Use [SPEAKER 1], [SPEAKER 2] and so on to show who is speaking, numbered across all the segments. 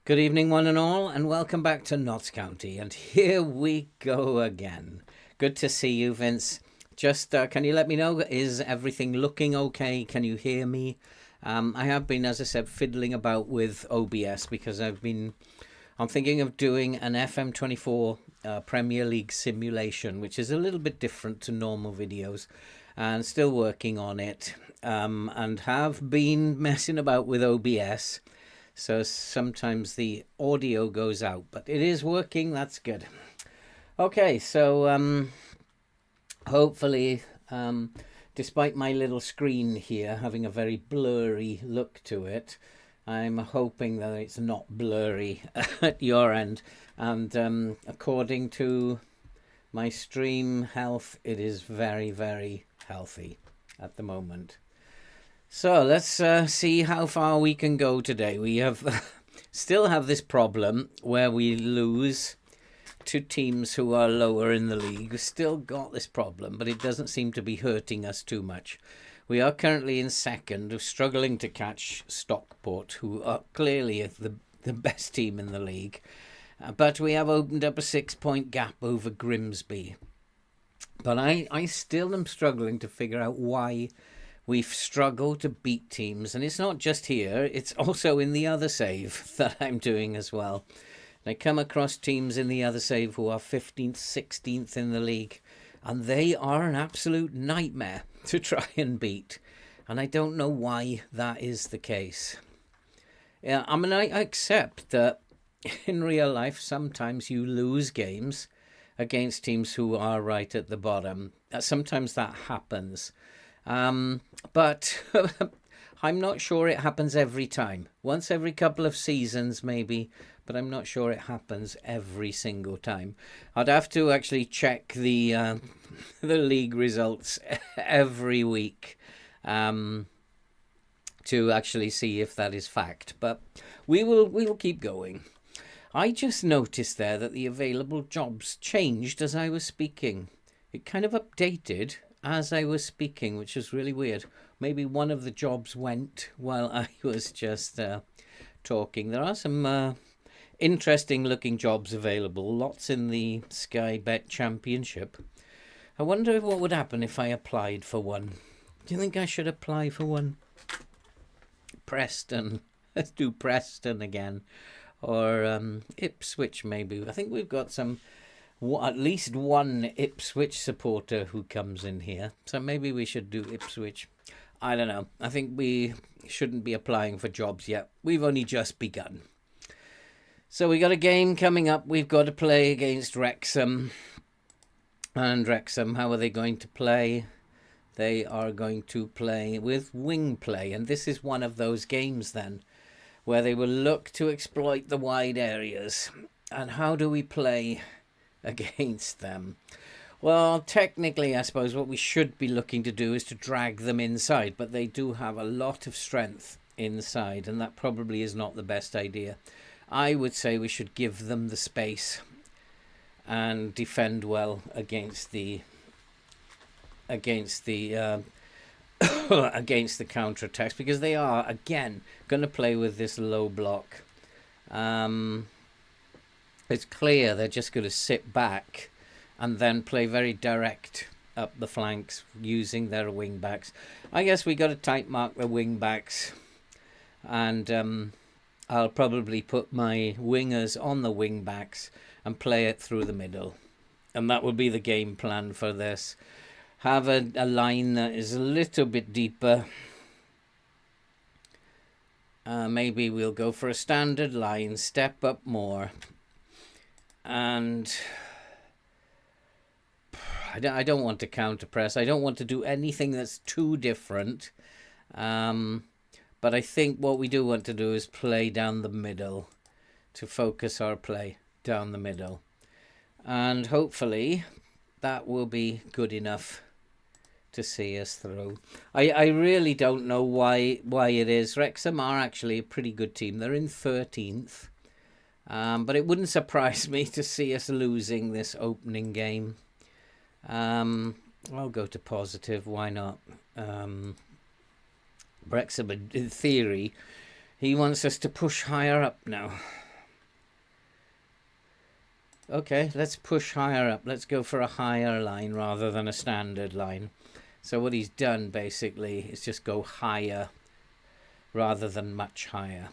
[SPEAKER 1] Good evening, one and all, and welcome back to Notts County. And here we go again. Good to see you, Vince. Just can you let me know, is everything looking okay? Can you hear me? I have been, as I said, fiddling about with OBS because I'm thinking of doing an FM24 Premier League simulation, which is a little bit different to normal videos, and still working on it, and have been messing about with OBS. So sometimes the audio goes out, but it is working. That's good. Okay, so hopefully, despite my little screen here having a very blurry look to it, I'm hoping that it's not blurry at your end. And according to my stream health, it is very, very healthy at the moment. So let's see how far we can go today. We have still have this problem where we lose to teams who are lower in the league. We've still got this problem, but it doesn't seem to be hurting us too much. We are currently in second, struggling to catch Stockport, who are clearly the best team in the league. But we have opened up a 6-point gap over Grimsby. But I still am struggling to figure out why we've struggled to beat teams, and it's not just here, it's also in the other save that I'm doing as well. I come across teams in the other save who are 15th, 16th in the league, and they are an absolute nightmare to try and beat. And I don't know why that is the case. Yeah, I mean, I accept that in real life, sometimes you lose games against teams who are right at the bottom. Sometimes that happens. But I'm not sure it happens every time. Once every couple of seasons, maybe, but I'm not sure it happens every single time. I'd have to actually check the the league results every week to actually see if that is fact. But we will keep going. I just noticed there that the available jobs changed as I was speaking. It kind of updated as I was speaking, which is really weird. Maybe one of the jobs went while I was just talking. There are some interesting looking jobs available. Lots in the Sky Bet Championship. I wonder what would happen if I applied for one. Do you think I should apply for one? Preston. Let's do Preston again. Or Ipswich maybe. I think we've got at least one Ipswich supporter who comes in here. So maybe we should do Ipswich. I don't know. I think we shouldn't be applying for jobs yet. We've only just begun. So we got a game coming up. We've got to play against Wrexham. And Wrexham, how are they going to play? They are going to play with wing play. And this is one of those games then where they will look to exploit the wide areas. And how do we play against them? Well, technically, I suppose what we should be looking to do is to drag them inside, but they do have a lot of strength inside, and that probably is not the best idea. I would say we should give them the space and defend well against the against the counterattacks, because they are again going to play with this low block. It's clear they're just going to sit back and then play very direct up the flanks using their wing backs. I guess we got to tight mark the wing backs, and I'll probably put my wingers on the wing backs and play it through the middle, and that will be the game plan for this. Have a line that is a little bit deeper. Maybe we'll go for a standard line, step up more, and I don't want to counter press. I don't want to do anything that's too different. But I think what we do want to do is play down the middle, to focus our play down the middle. And hopefully that will be good enough to see us through. I really don't know why it is. Wrexham are actually a pretty good team. They're in 13th. But it wouldn't surprise me to see us losing this opening game. I'll go to positive. Why not? Wrexham, in theory, he wants us to push higher up now. Okay, let's push higher up. Let's go for a higher line rather than a standard line. So what he's done basically is just go higher rather than much higher.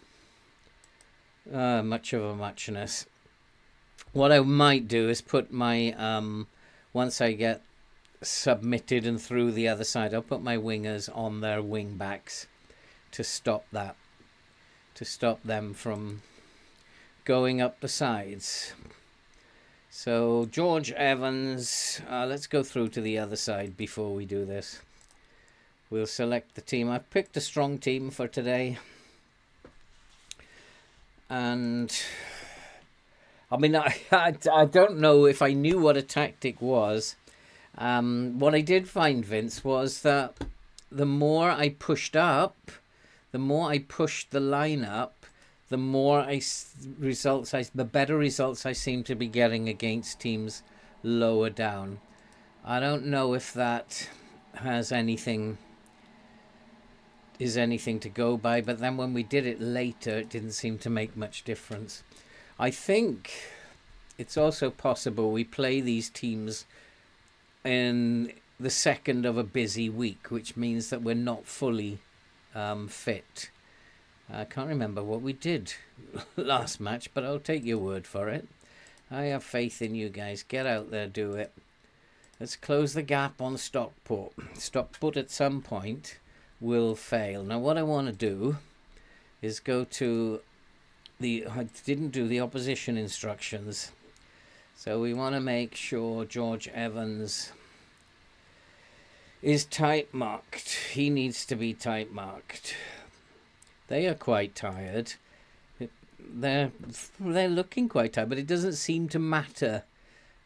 [SPEAKER 1] Much of a muchness. What I might do is put my once I get submitted and through the other side, I'll put my wingers on their wing backs to stop that, to stop them from going up the sides. So George Evans, let's go through to the other side before we do this. We'll select the team. I've picked a strong team for today. And I mean, I don't know if I knew what a tactic was. What I did find, Vince, was that the more I pushed up, the more I pushed the line up, the more the better results I seem to be getting against teams lower down. I don't know if that is anything to go by, but then when we did it later, it didn't seem to make much difference. I think it's also possible we play these teams in the second of a busy week, which means that we're not fully fit. I can't remember what we did last match, but I'll take your word for it. I have faith in you guys. Get out there, do it. Let's close the gap on Stockport. Stockport at some point will fail. Now what I want to do is go to I didn't do the opposition instructions. So we want to make sure George Evans is tight marked. He needs to be tight marked. They are quite tired. They're looking quite tired, but it doesn't seem to matter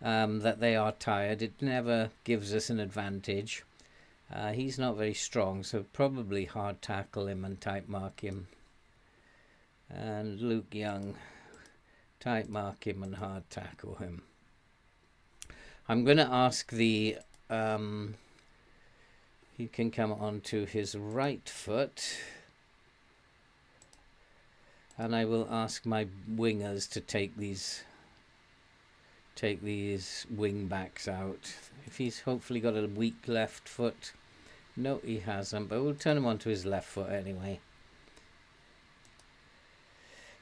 [SPEAKER 1] that they are tired. It never gives us an advantage. He's not very strong, so probably hard tackle him and tight mark him. And Luke Young, tight mark him and hard tackle him. I'm going to ask the he can come onto his right foot, And I will ask my wingers to take these wing backs out. If he's hopefully got a weak left foot. No, he hasn't, but we'll turn him onto his left foot anyway.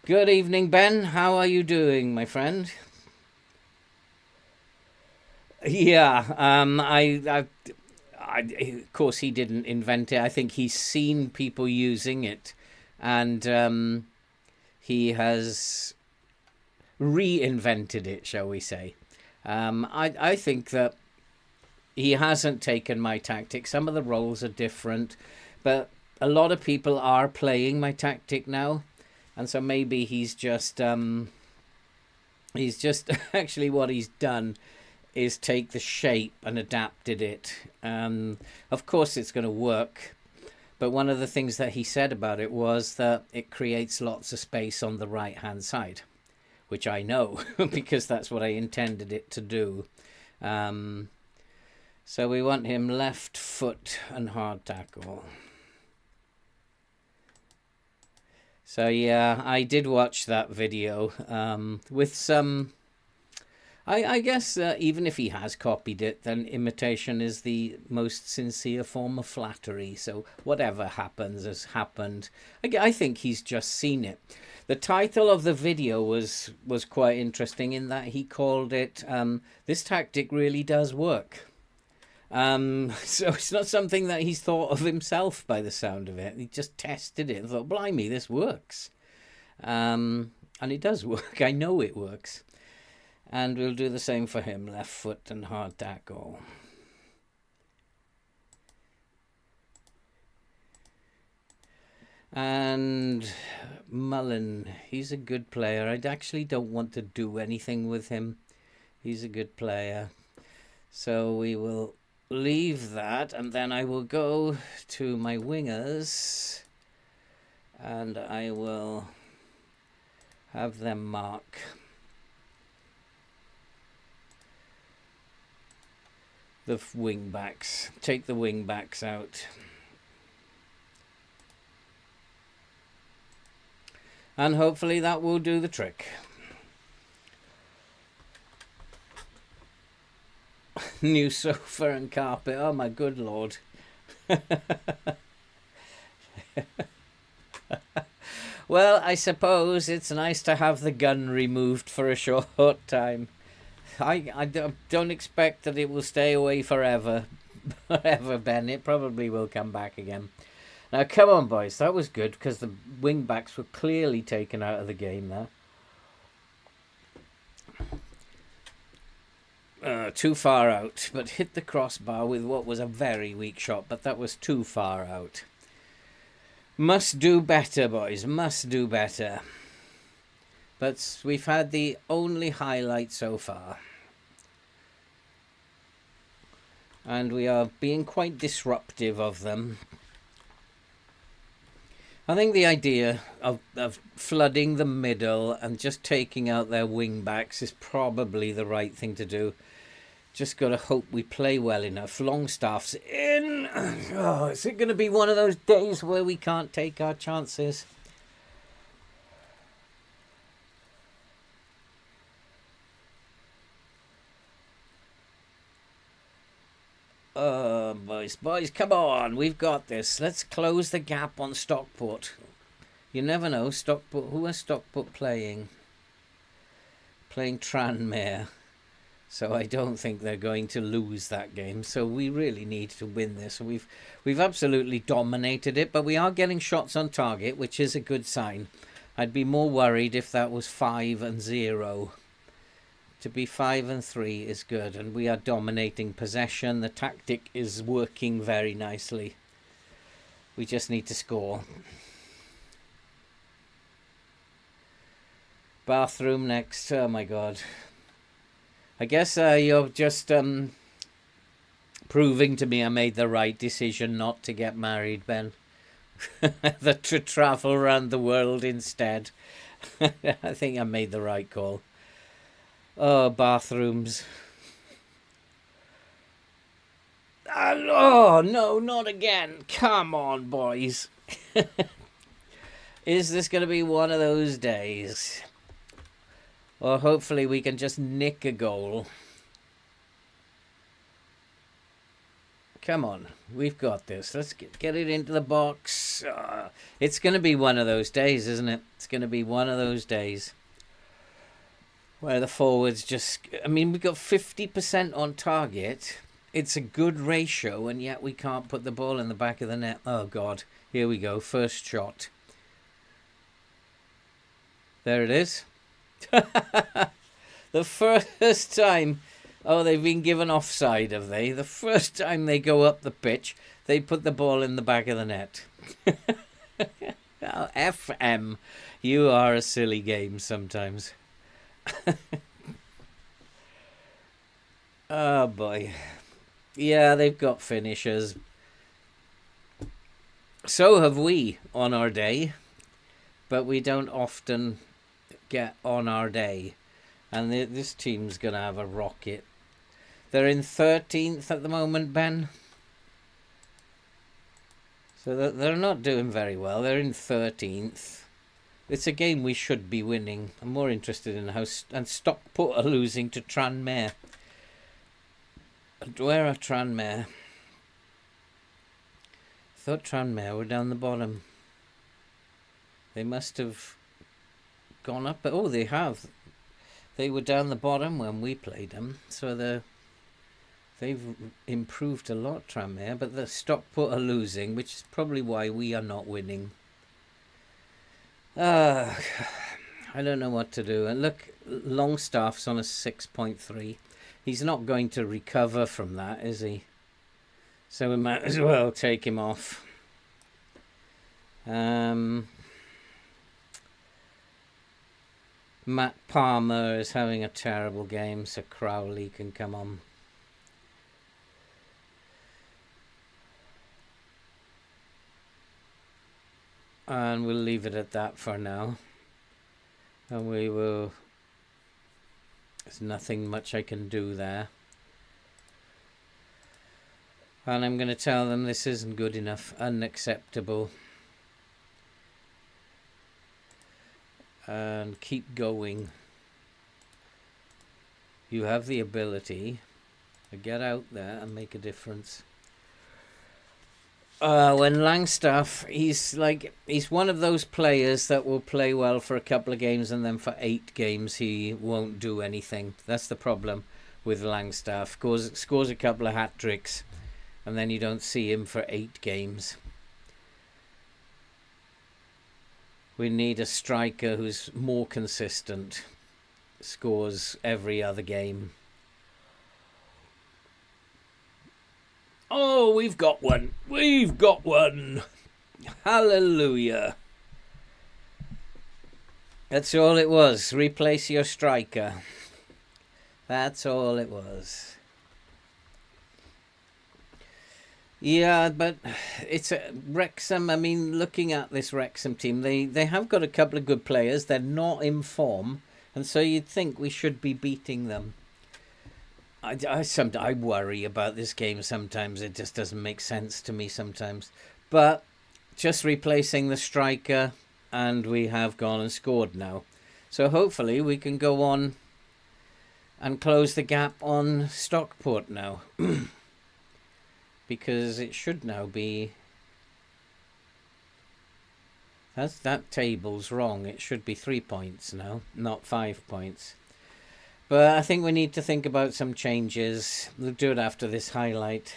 [SPEAKER 1] Good evening, Ben. How are you doing, my friend? Yeah, of course, he didn't invent it. I think he's seen people using it, and he has reinvented it, shall we say. I think that he hasn't taken my tactic. Some of the roles are different, but a lot of people are playing my tactic now, and so maybe he's just actually what he's done is take the shape and adapted it. Of course it's going to work, but one of the things that he said about it was that it creates lots of space on the right hand side, which I know because that's what I intended it to do. So we want him left foot and hard tackle. So yeah, I did watch that video with some... I guess even if he has copied it, then imitation is the most sincere form of flattery. So whatever happens has happened. I think he's just seen it. The title of the video was quite interesting in that he called it, "This tactic really does work." So it's not something that he's thought of himself by the sound of it. He just tested it and thought, blimey, this works. And it does work. I know it works. And we'll do the same for him, left foot and hard tackle. And Mullen, he's a good player. I actually don't want to do anything with him. He's a good player. So we will leave that, and then I will go to my wingers, and I will have them mark the wing backs. Take the wing backs out. And hopefully that will do the trick. New sofa and carpet. Oh my good lord. Well, I suppose it's nice to have the gun removed for a short time. I don't expect that it will stay away forever. Forever, Ben. It probably will come back again. Now, come on, boys. That was good because the wing backs were clearly taken out of the game there. Too far out, but hit the crossbar with what was a very weak shot, but that was too far out. Must do better, boys. Must do better. But we've had the only highlight so far. And we are being quite disruptive of them. I think the idea of flooding the middle and just taking out their wing backs is probably the right thing to do. Just got to hope we play well enough. Longstaff's in. Oh, is it going to be one of those days where we can't take our chances? Boys, come on. We've got this. Let's close the gap on Stockport. You never know. Stockport. Who is Stockport playing? Playing Tranmere. So I don't think they're going to lose that game. So we really need to win this. We've absolutely dominated it, but we are getting shots on target, which is a good sign. I'd be more worried if that was 5-0. To be 5-3 is good, and we are dominating possession. The tactic is working very nicely. We just need to score. Bathroom next. Oh my god. I guess you're just proving to me I made the right decision not to get married, Ben. That to travel around the world instead. I think I made the right call. Oh, bathrooms. Oh, no, not again. Come on, boys. Is this going to be one of those days? Or hopefully we can just nick a goal. Come on, we've got this. Let's get it into the box. It's going to be one of those days, isn't it? It's going to be one of those days where the forwards just... I mean, we've got 50% on target. It's a good ratio, and yet we can't put the ball in the back of the net. Oh, God. Here we go. First shot. There it is. The first time... Oh, they've been given offside, have they? The first time they go up the pitch, they put the ball in the back of the net. Oh, FM, you are a silly game sometimes. Oh, boy. Yeah, they've got finishers. So have we on our day, but we don't often get on our day. And this team's going to have a rocket. They're in 13th at the moment, Ben. So they're not doing very well. They're in 13th. It's a game we should be winning. I'm more interested in how... And Stockport are losing to Tranmere. Where are Tranmere? I thought Tranmere were down the bottom. They must have gone up. Oh, they have. They were down the bottom when we played them. So they've improved a lot, Tranmere. But the Stockport are losing, which is probably why we are not winning. I don't know what to do. And look, Longstaff's on a 6.3. He's not going to recover from that, is he? So we might as well take him off. Matt Palmer is having a terrible game, so Crowley can come on. And we'll leave it at that for now. And we will... There's nothing much I can do there. And I'm going to tell them this isn't good enough. Unacceptable. And keep going. You have the ability to get out there and make a difference. When Langstaff, he's one of those players that will play well for a couple of games and then for 8 games he won't do anything. That's the problem with Langstaff. Scores a couple of hat tricks and then you don't see him for 8 games. We need a striker who's more consistent, scores every other game. Oh, we've got one. We've got one. Hallelujah. That's all it was. Replace your striker. That's all it was. Yeah, but it's a Wrexham. I mean, looking at this Wrexham team, they have got a couple of good players. They're not in form, and so you'd think we should be beating them. I worry about this game sometimes. It just doesn't make sense to me sometimes. But just replacing the striker, and we have gone and scored now. So hopefully we can go on and close the gap on Stockport now. Because it should now be... That table's wrong. It should be 3 points now, not 5 points. But I think we need to think about some changes. We'll do it after this highlight.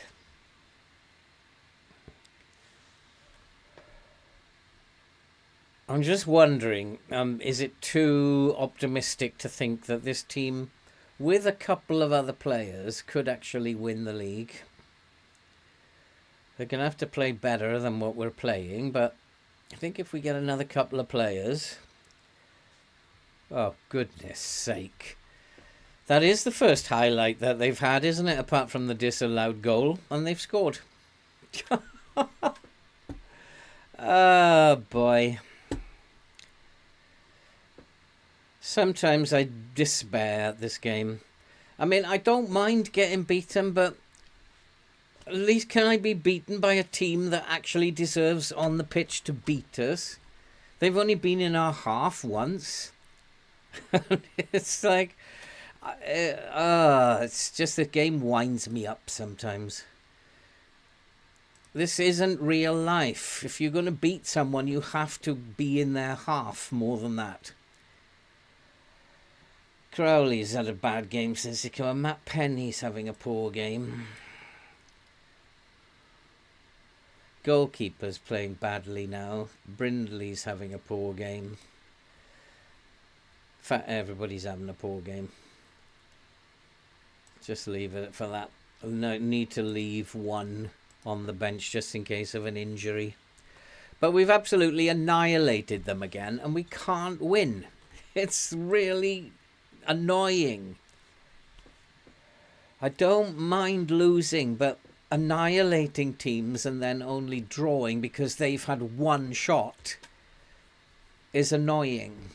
[SPEAKER 1] I'm just wondering, is it too optimistic to think that this team, with a couple of other players, could actually win the league? They're going to have to play better than what we're playing, but I think if we get another couple of players... Oh, goodness sake. That is the first highlight that they've had, isn't it? Apart from the disallowed goal. And they've scored. Oh, boy. Sometimes I despair at this game. I mean, I don't mind getting beaten, but at least can I be beaten by a team that actually deserves on the pitch to beat us? They've only been in our half once. It's like, it's just the game winds me up sometimes. This isn't real life. If you're going to beat someone, you have to be in their half more than that. Crowley's had a bad game since he came on. Matt Penny's having a poor game. Goalkeeper's playing badly now. Brindley's having a poor game. In fact, everybody's having a poor game. Just leave it for that. No need to leave one on the bench just in case of an injury. But we've absolutely annihilated them again, and we can't win. It's really annoying. I don't mind losing, but annihilating teams and then only drawing because they've had one shot is annoying.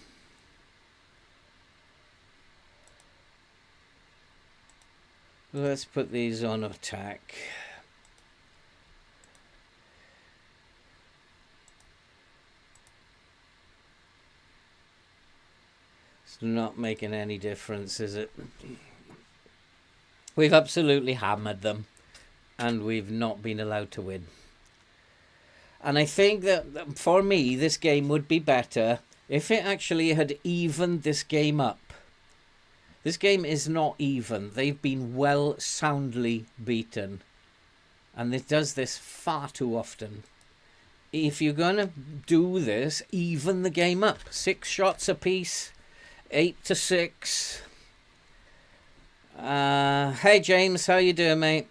[SPEAKER 1] Let's put these on attack. It's not making any difference, is it? We've absolutely hammered them, and we've not been allowed to win. And I think that for me, this game would be better if it actually had evened this game up. This game is not even. They've been well soundly beaten. And it does this far too often. If you're going to do this, even the game up. 6 shots apiece. 8-6. Hey James, how you doing, mate?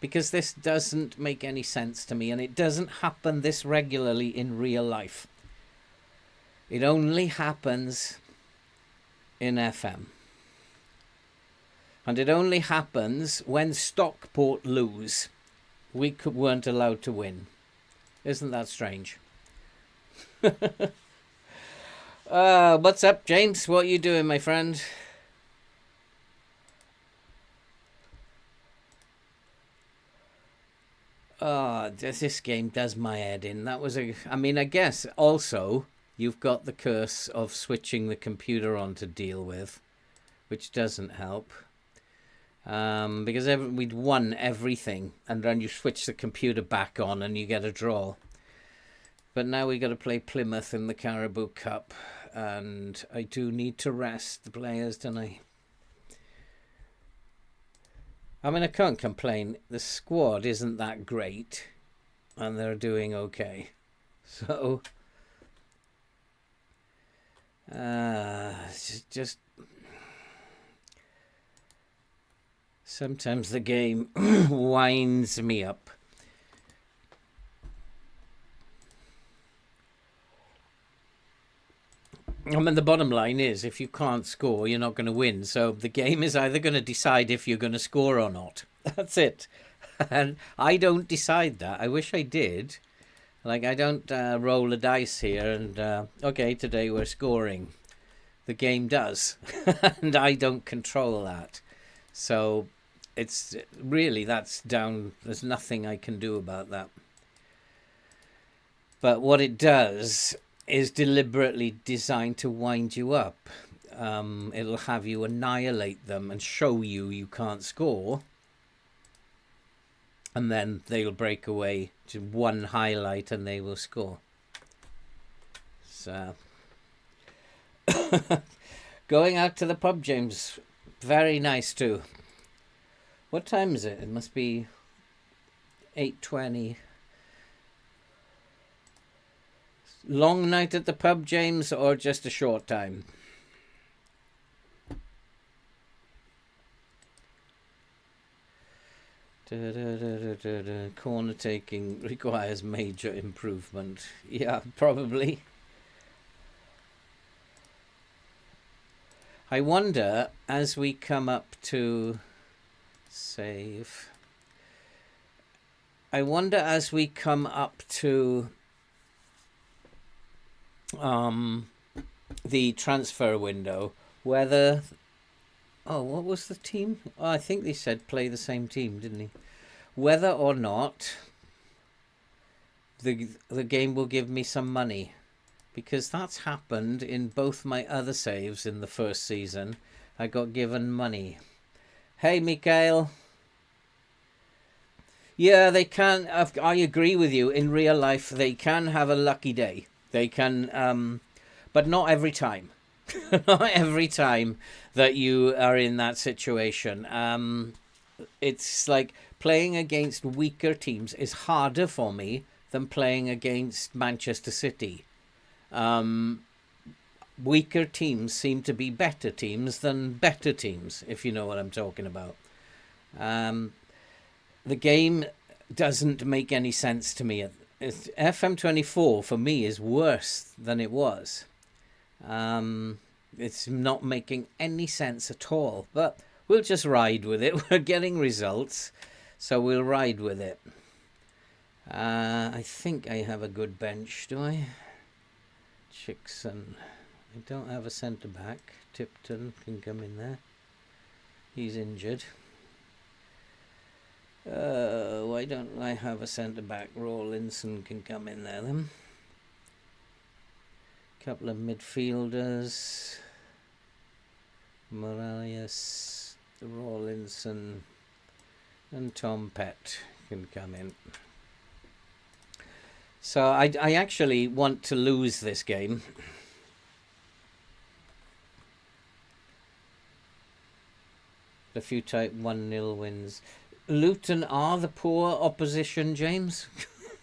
[SPEAKER 1] Because this doesn't make any sense to me, and it doesn't happen this regularly in real life. It only happens in FM. And it only happens when Stockport lose. We weren't allowed to win. Isn't that strange? What's up, James? What are you doing, my friend? This game does my head in. That was I mean, I guess also you've got the curse of switching the computer on to deal with, which doesn't help. Because we'd won everything, and then you switch the computer back on and you get a draw. But now we got to play Plymouth in the Caribou Cup, and I do need to rest the players, don't I? I mean, I can't complain. The squad isn't that great, and they're doing okay. So, just sometimes the game winds me up. I mean, the bottom line is, if you can't score, you're not going to win. So the game is either going to decide if you're going to score or not. That's it. And I don't decide that. I wish I did. Like, I don't roll a dice here and, okay, today we're scoring. The game does. And I don't control that. So it's really, that's down. There's nothing I can do about that. But what it does is deliberately designed to wind you up. It'll have you annihilate them and show you can't score. And then they'll break away to one highlight and they will score. So, going out to the pub, James. Very nice too. What time is it? It must be 8:20. Long night at the pub, James, or just a short time? Corner taking requires major improvement. Yeah, probably. I wonder, as we come up to save, I wonder as we come up to the transfer window, whether what was the team? I think they said play the same team, didn't he? Whether or not the game will give me some money, because that's happened in both my other saves in the first season. I got given money. Hey, Mikhail. Yeah, they can. I agree with you. In real life, they can have a lucky day. They can, but not every time. Not every time that you are in that situation. It's like playing against weaker teams is harder for me than playing against Manchester City. Weaker teams seem to be better teams than better teams, if you know what I'm talking about. The game doesn't make any sense to me. FM24 for me is worse than it was. It's not making any sense at all, but we'll just ride with it. We're getting results, so we'll ride with it. I think I have a good bench, do I? Chickson. I don't have a centre-back. Tipton can come in there. He's injured. Why don't I have a centre-back? Rawlinson can come in there then. Couple of midfielders. Morales, Rawlinson, and Tom Pett can come in. So I actually want to lose this game. A few type 1-0 wins. Luton are the poor opposition, James.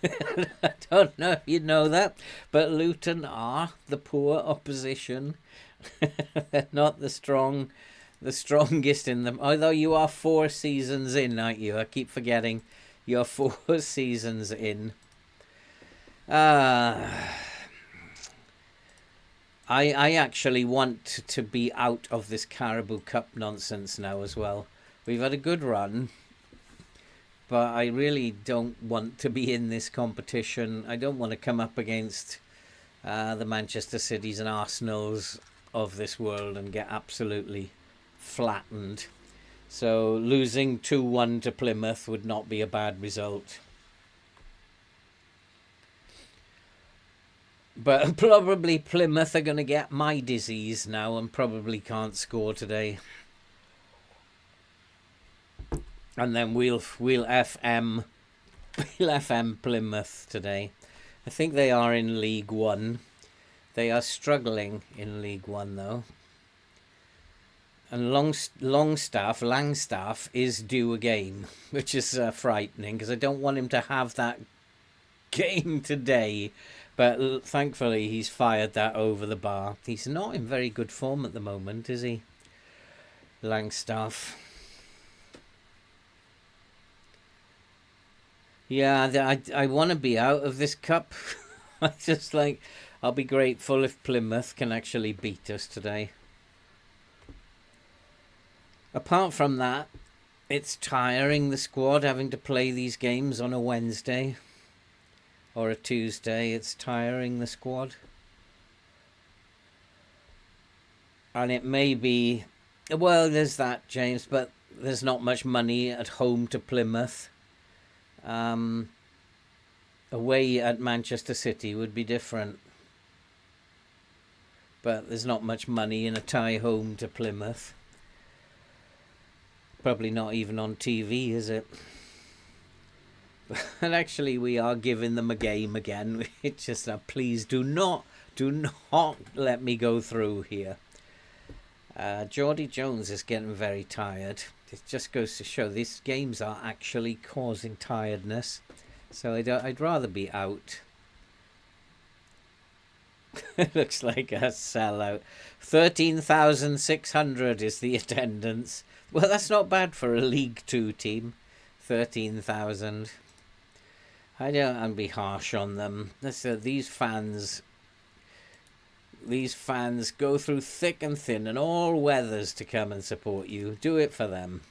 [SPEAKER 1] I don't know if you know that, but Luton are the poor opposition. They're not the strongest in them. Although you are 4 seasons in, aren't you? I keep forgetting you're 4 seasons in. I actually want to be out of this Caribou Cup nonsense now as well. We've had a good run, but I really don't want to be in this competition. I don't want to come up against the Manchester Cities and Arsenals of this world and get absolutely flattened. So losing 2-1 to Plymouth would not be a bad result. But probably Plymouth are going to get my disease now and probably can't score today. And then we'll FM Plymouth today. I think they are in League One. They are struggling in League One though. And Langstaff is due a game, which is frightening because I don't want him to have that game today. But thankfully he's fired that over the bar. He's not in very good form at the moment, is he? Langstaff. Yeah, I want to be out of this cup. I just I'll be grateful if Plymouth can actually beat us today. Apart from that, it's tiring, the squad, having to play these games on a Wednesday or a Tuesday. It's tiring, the squad. And it may be, well, there's that, James, but there's not much money at home to Plymouth. Away at Manchester City would be different. But there's not much money in a tie home to Plymouth. Probably not even on TV, is it? And actually we are giving them a game again. It's just that please do not let me go through here. Geordie Jones is getting very tired. It just goes to show these games are actually causing tiredness. So I'd rather be out. It looks like a sellout. 13,600 is the attendance. Well, that's not bad for a League Two team. 13,000. I don't be harsh on them. These fans go through thick and thin and all weathers to come and support you. Do it for them.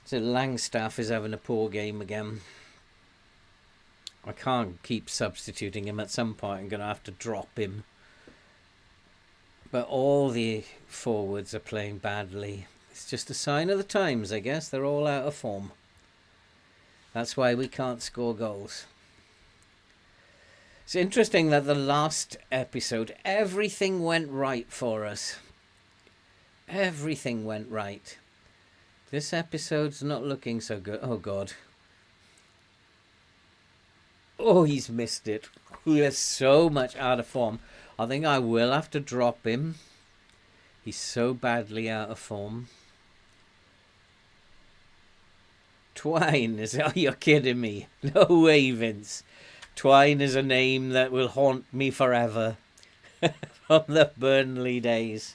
[SPEAKER 1] So Langstaff is having a poor game again. I can't keep substituting him. At some point I'm going to have to drop him. But all the forwards are playing badly. It's just a sign of the times, I guess. They're all out of form. That's why we can't score goals. It's interesting that the last episode, everything went right for us. Everything went right. This episode's not looking so good. Oh, God. Oh, he's missed it. He is so much out of form. I think I will have to drop him. He's so badly out of form. Twine is... Oh, you're kidding me. No way, Vince. Twine is a name that will haunt me forever. From the Burnley days.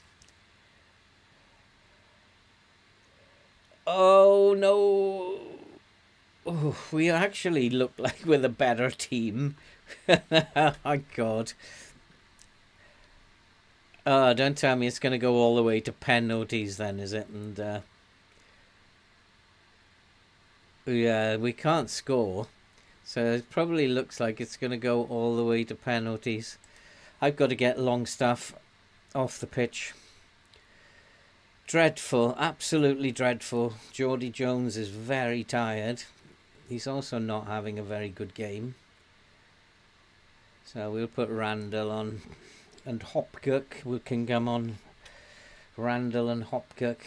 [SPEAKER 1] Oh, no. Oh, we actually look like we're the better team. Oh, God. Don't tell me it's going to go all the way to penalties then, is it? And yeah, we can't score. So it probably looks like it's going to go all the way to penalties. I've got to get Longstaff off the pitch. Dreadful, absolutely dreadful. Geordie Jones is very tired. He's also not having a very good game. So we'll put Randall on. And Hopkirk can come on. Randall and Hopkirk.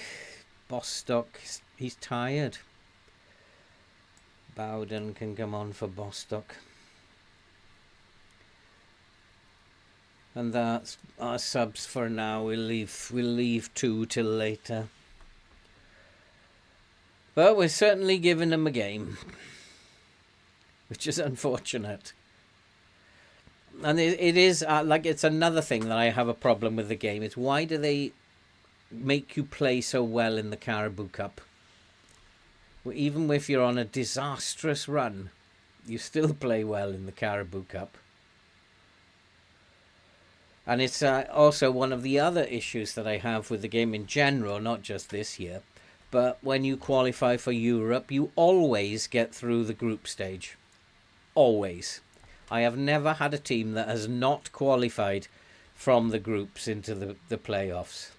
[SPEAKER 1] Bostock, he's tired. Bowden can come on for Bostock. And that's our subs for now. We'll leave 2 till later. But we're certainly giving them a game, which is unfortunate. And it is like it's another thing that I have a problem with the game. It's why do they make you play so well in the Caribou Cup? Well, even if you're on a disastrous run, you still play well in the Caribou Cup. And it's also one of the other issues that I have with the game in general, not just this year. But when you qualify for Europe, you always get through the group stage. Always. I have never had a team that has not qualified from the groups into the playoffs.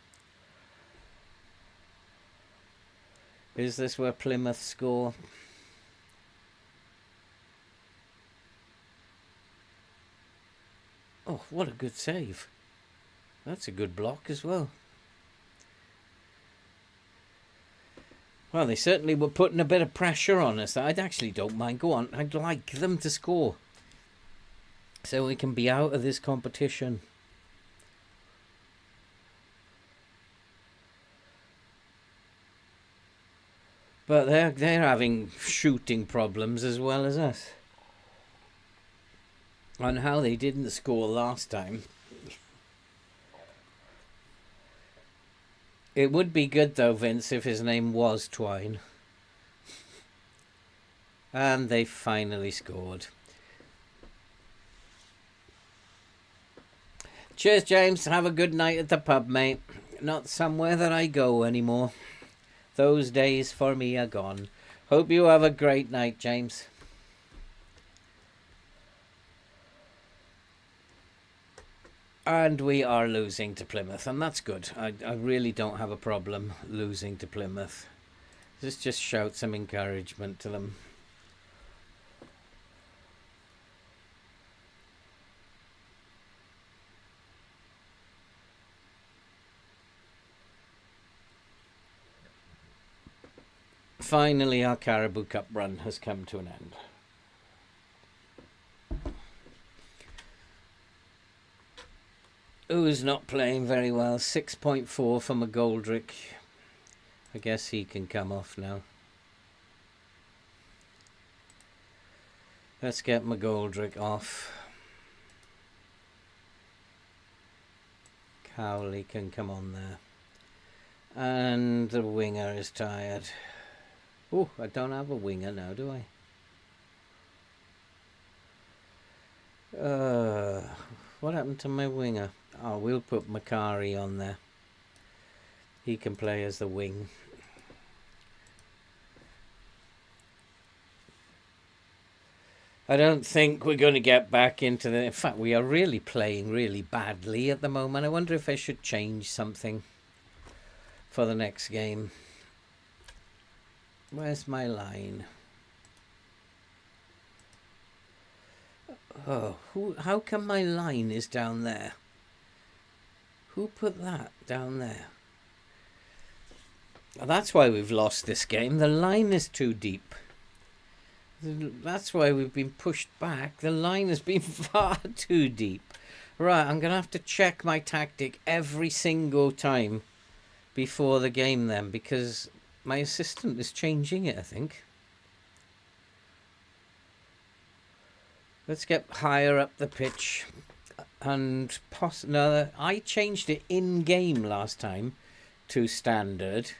[SPEAKER 1] Is this where Plymouth score? Oh, what a good save. That's a good block as well. Well, they certainly were putting a bit of pressure on us. I actually don't mind. Go on. I'd like them to score, so we can be out of this competition. But they're having shooting problems as well as us. On how they didn't score last time. It would be good though, Vince, if his name was Twine. And they finally scored. Cheers, James. Have a good night at the pub, mate. Not somewhere that I go anymore. Those days for me are gone. Hope you have a great night, James. And we are losing to Plymouth, and that's good. I really don't have a problem losing to Plymouth. Just shout some encouragement to them. Finally, our Caribou Cup run has come to an end. Who's not playing very well? 6.4 for McGoldrick. I guess he can come off now. Let's get McGoldrick off. Cowley can come on there. And the winger is tired. Oh, I don't have a winger now, do I? What happened to my winger? Oh, we'll put Macari on there. He can play as the wing. I don't think we're going to get back into the... In fact, we are really playing really badly at the moment. I wonder if I should change something for the next game. Where's my line? Oh, how come my line is down there? Who put that down there? That's why we've lost this game. The line is too deep. That's why we've been pushed back. The line has been far too deep. Right, I'm going to have to check my tactic every single time before the game then, because my assistant is changing it, I think. Let's get higher up the pitch. And no, I changed it in-game last time to standard.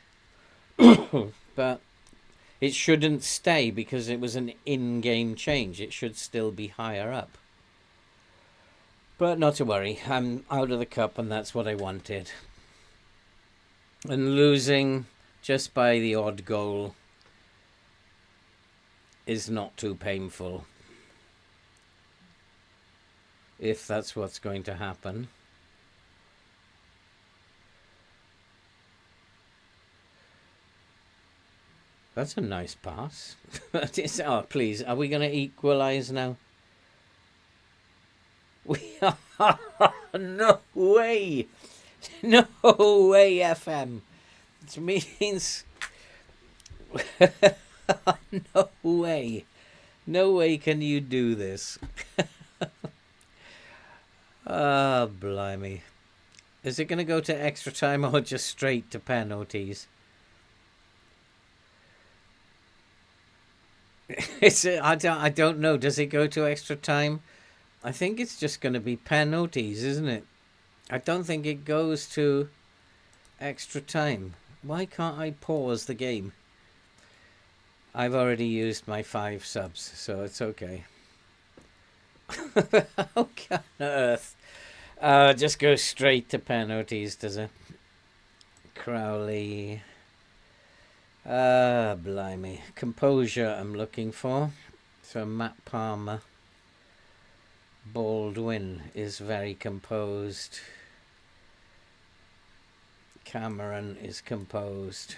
[SPEAKER 1] But it shouldn't stay because it was an in-game change. It should still be higher up. But not to worry. I'm out of the cup and that's what I wanted. And losing just by the odd goal is not too painful, if that's what's going to happen. That's a nice pass. Oh, please, are we going to equalise now? We are. No way. No way, FM. It means... No way. No way can you do this. Ah, blimey. Is it going to go to extra time or just straight to penalties? I don't know. Does it go to extra time? I think it's just going to be penalties, isn't it? I don't think it goes to extra time. Why can't I pause the game? I've already used my 5 subs, so it's okay. How on earth? Just go straight to penalties, does it? Crowley. Blimey. Composure I'm looking for. So Matt Palmer. Baldwin is very composed. Cameron is composed.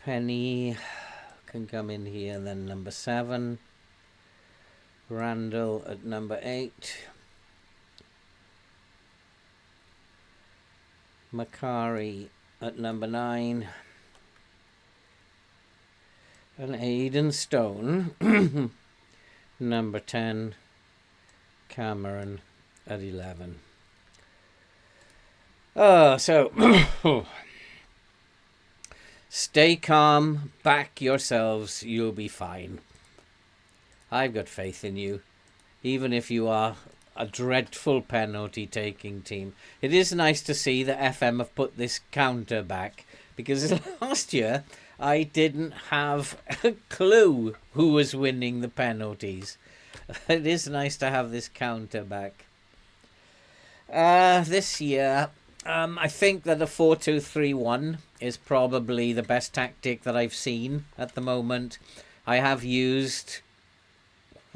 [SPEAKER 1] Penny can come in here, then number 7. Randall at number 8. Macari at number 9. And Aidan Stone, number 10. Cameron at 11. So stay calm, back yourselves, you'll be fine. I've got faith in you, even if you are a dreadful penalty-taking team. It is nice to see that FM have put this counter back, because last year I didn't have a clue who was winning the penalties. It is nice to have this counter back. This year, I think that the 4-2-3-1 is probably the best tactic that I've seen at the moment. I have used...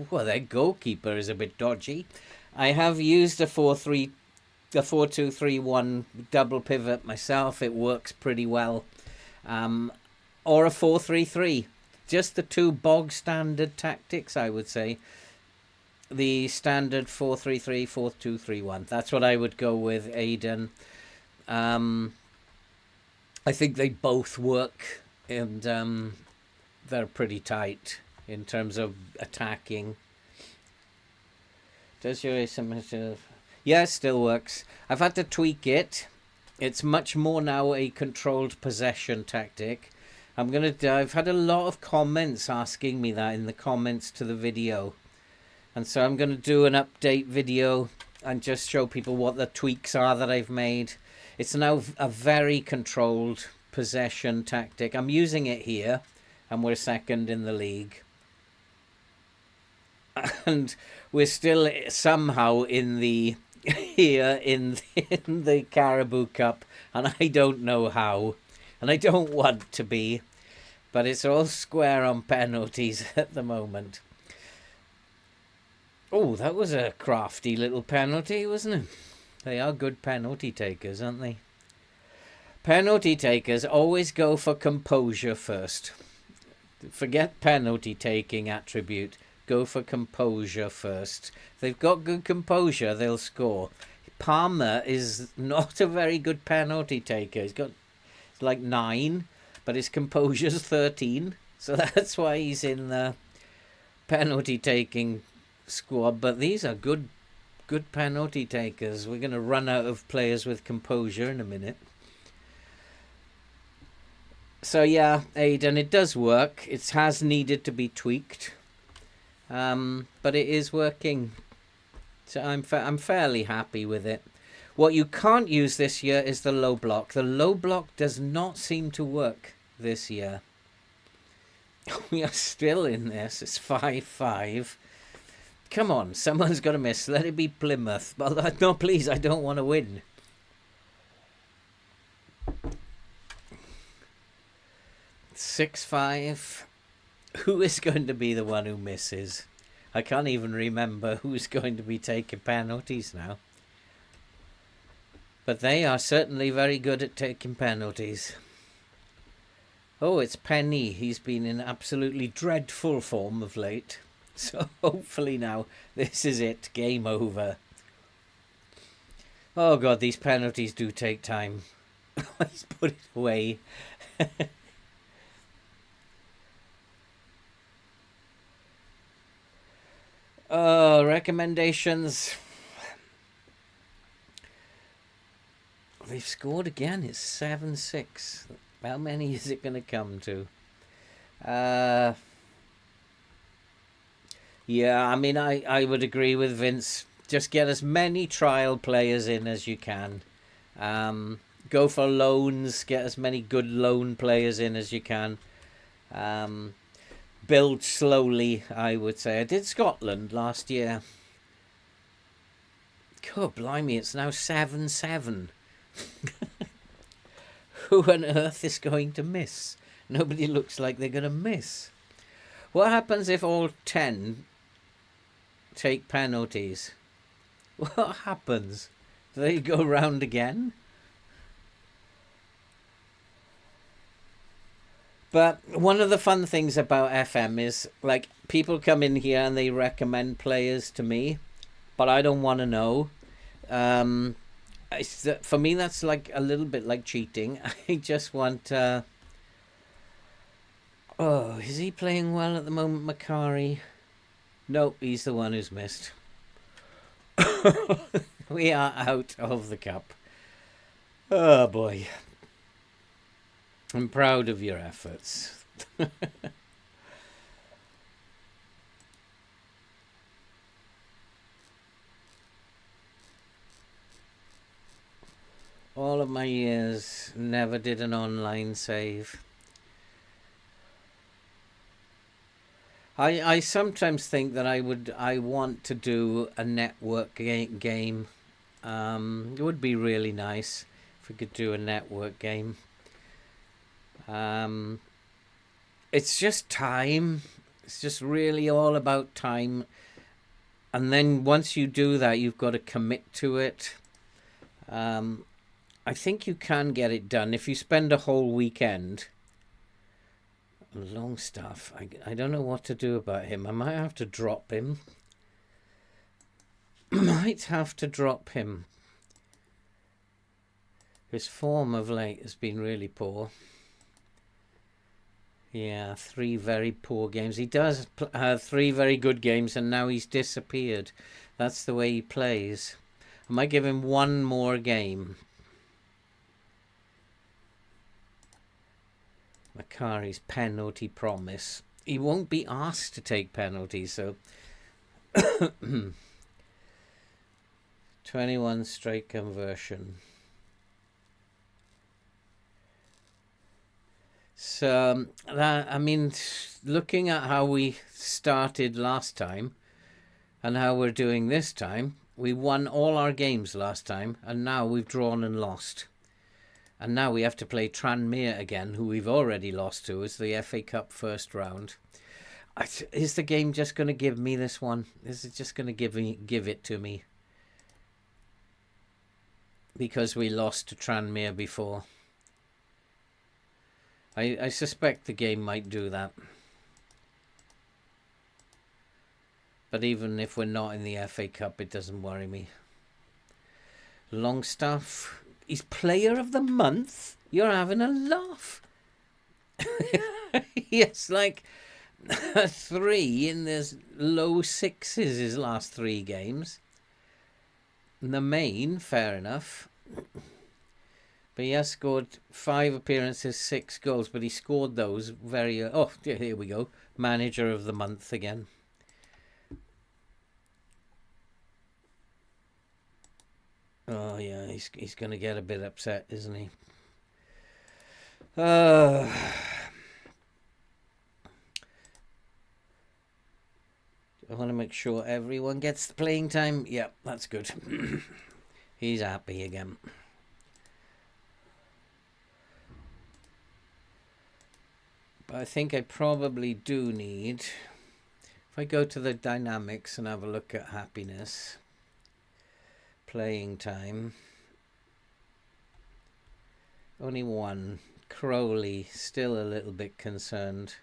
[SPEAKER 1] Well, their goalkeeper is a bit dodgy. I have used a 4-2-3-1 double pivot myself. It works pretty well. Or a 4-3-3. Just the 2 bog standard tactics, I would say. The standard 4-3-3, 4-2-3-1. That's what I would go with, Aidan. I think they both work, and they're pretty tight in terms of attacking. Does your asymmetric... Yeah, it still works. I've had to tweak it. It's much more now a controlled possession tactic. I've had a lot of comments asking me that in the comments to the video. And so I'm going to do an update video and just show people what the tweaks are that I've made. It's now a very controlled possession tactic. I'm using it here, and we're second in the league. And we're still somehow in the in the Caribou Cup, and I don't know how, and I don't want to be, but it's all square on penalties at the moment. Oh, that was a crafty little penalty, wasn't it? They are good penalty takers, aren't they? Penalty takers always go for composure first. Forget penalty taking attribute. Go for composure first. If they've got good composure, they'll score. Palmer is not a very good penalty taker. He's got like 9, but his composure's 13. So that's why he's in the penalty taking squad. But these are good penalty takers. We're going to run out of players with composure in a minute. So yeah, Aidan, it does work. It has needed to be tweaked, but it is working. So I'm fairly happy with it. What you can't use this year is the low block. The low block does not seem to work this year. We are still in this. It's 5-5. Come on, someone's got to miss. Let it be Plymouth. Well, no, please, I don't want to win. 6-5. Who is going to be the one who misses? I can't even remember who's going to be taking penalties now. But they are certainly very good at taking penalties. Oh, it's Penny. He's been in absolutely dreadful form of late. So hopefully now this is it. Game over. Oh God, these penalties do take time. Let's put it away. Recommendations. They've scored again. It's 7-6. How many is it going to come to? Yeah, I mean, I would agree with Vince. Just get as many trial players in as you can. Go for loans. Get as many good loan players in as you can. Build slowly, I would say. I did Scotland last year. God blimey, it's now 7-7. Who on earth is going to miss? Nobody looks like they're going to miss. What happens if all 10 take penalties? What happens? Do they go round again? But one of the fun things about FM is, like, people come in here and they recommend players to me, but I don't want to know. For me, that's like a little bit like cheating. I just want... oh, is he playing well at the moment, Macari? Nope, he's the one who's missed. We are out of the cup. Oh, boy. I'm proud of your efforts. All of my years, never did an online save. I sometimes think that I want to do a network game. It would be really nice if we could do a network game. It's just time. It's just really all about time. And then once you do that, you've got to commit to it. I think you can get it done if you spend a whole weekend. Longstaff, I don't know what to do about him. I might have to drop him. Might have to drop him. His form of late has been really poor. Yeah, 3 very poor games. He does have 3 very good games, and now he's disappeared. That's the way he plays. I might give him 1 more game. Macari's penalty promise. He won't be asked to take penalties, so... 21 straight conversion. So, I mean, looking at how we started last time and how we're doing this time, we won all our games last time, and now we've drawn and lost. And now we have to play Tranmere again, who we've already lost to, as the FA Cup first round. Is the game just going to give me this one? Is it just going to give it to me? Because we lost to Tranmere before. I suspect the game might do that. But even if we're not in the FA Cup, it doesn't worry me. Longstaff, he's player of the month? You're having a laugh. Yes, like 3 in the low 6s his last 3 games. In the main, fair enough. But he has scored 5 appearances, 6 goals, but he scored those very... Oh, here we go. Manager of the month again. Oh, yeah, he's going to get a bit upset, isn't he? I want to make sure everyone gets the playing time. Yeah, that's good. He's happy again. But I think I probably do need... If I go to the dynamics and have a look at happiness... Playing time. Only 1. Crowley, still a little bit concerned.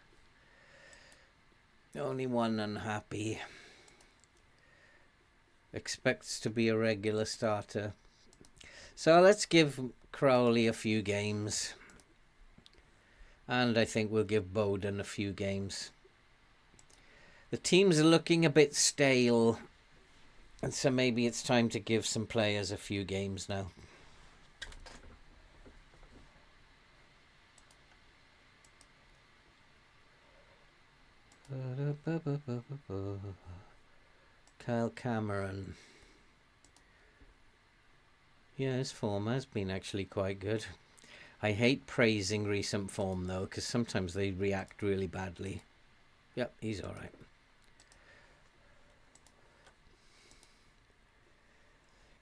[SPEAKER 1] Only 1 unhappy. Expects to be a regular starter. So let's give Crowley a few games. And I think we'll give Bowden a few games. The teams are looking a bit stale. And so maybe it's time to give some players a few games now. Kyle Cameron. Yeah, his form has been actually quite good. I hate praising recent form though, because sometimes they react really badly. Yep, he's alright.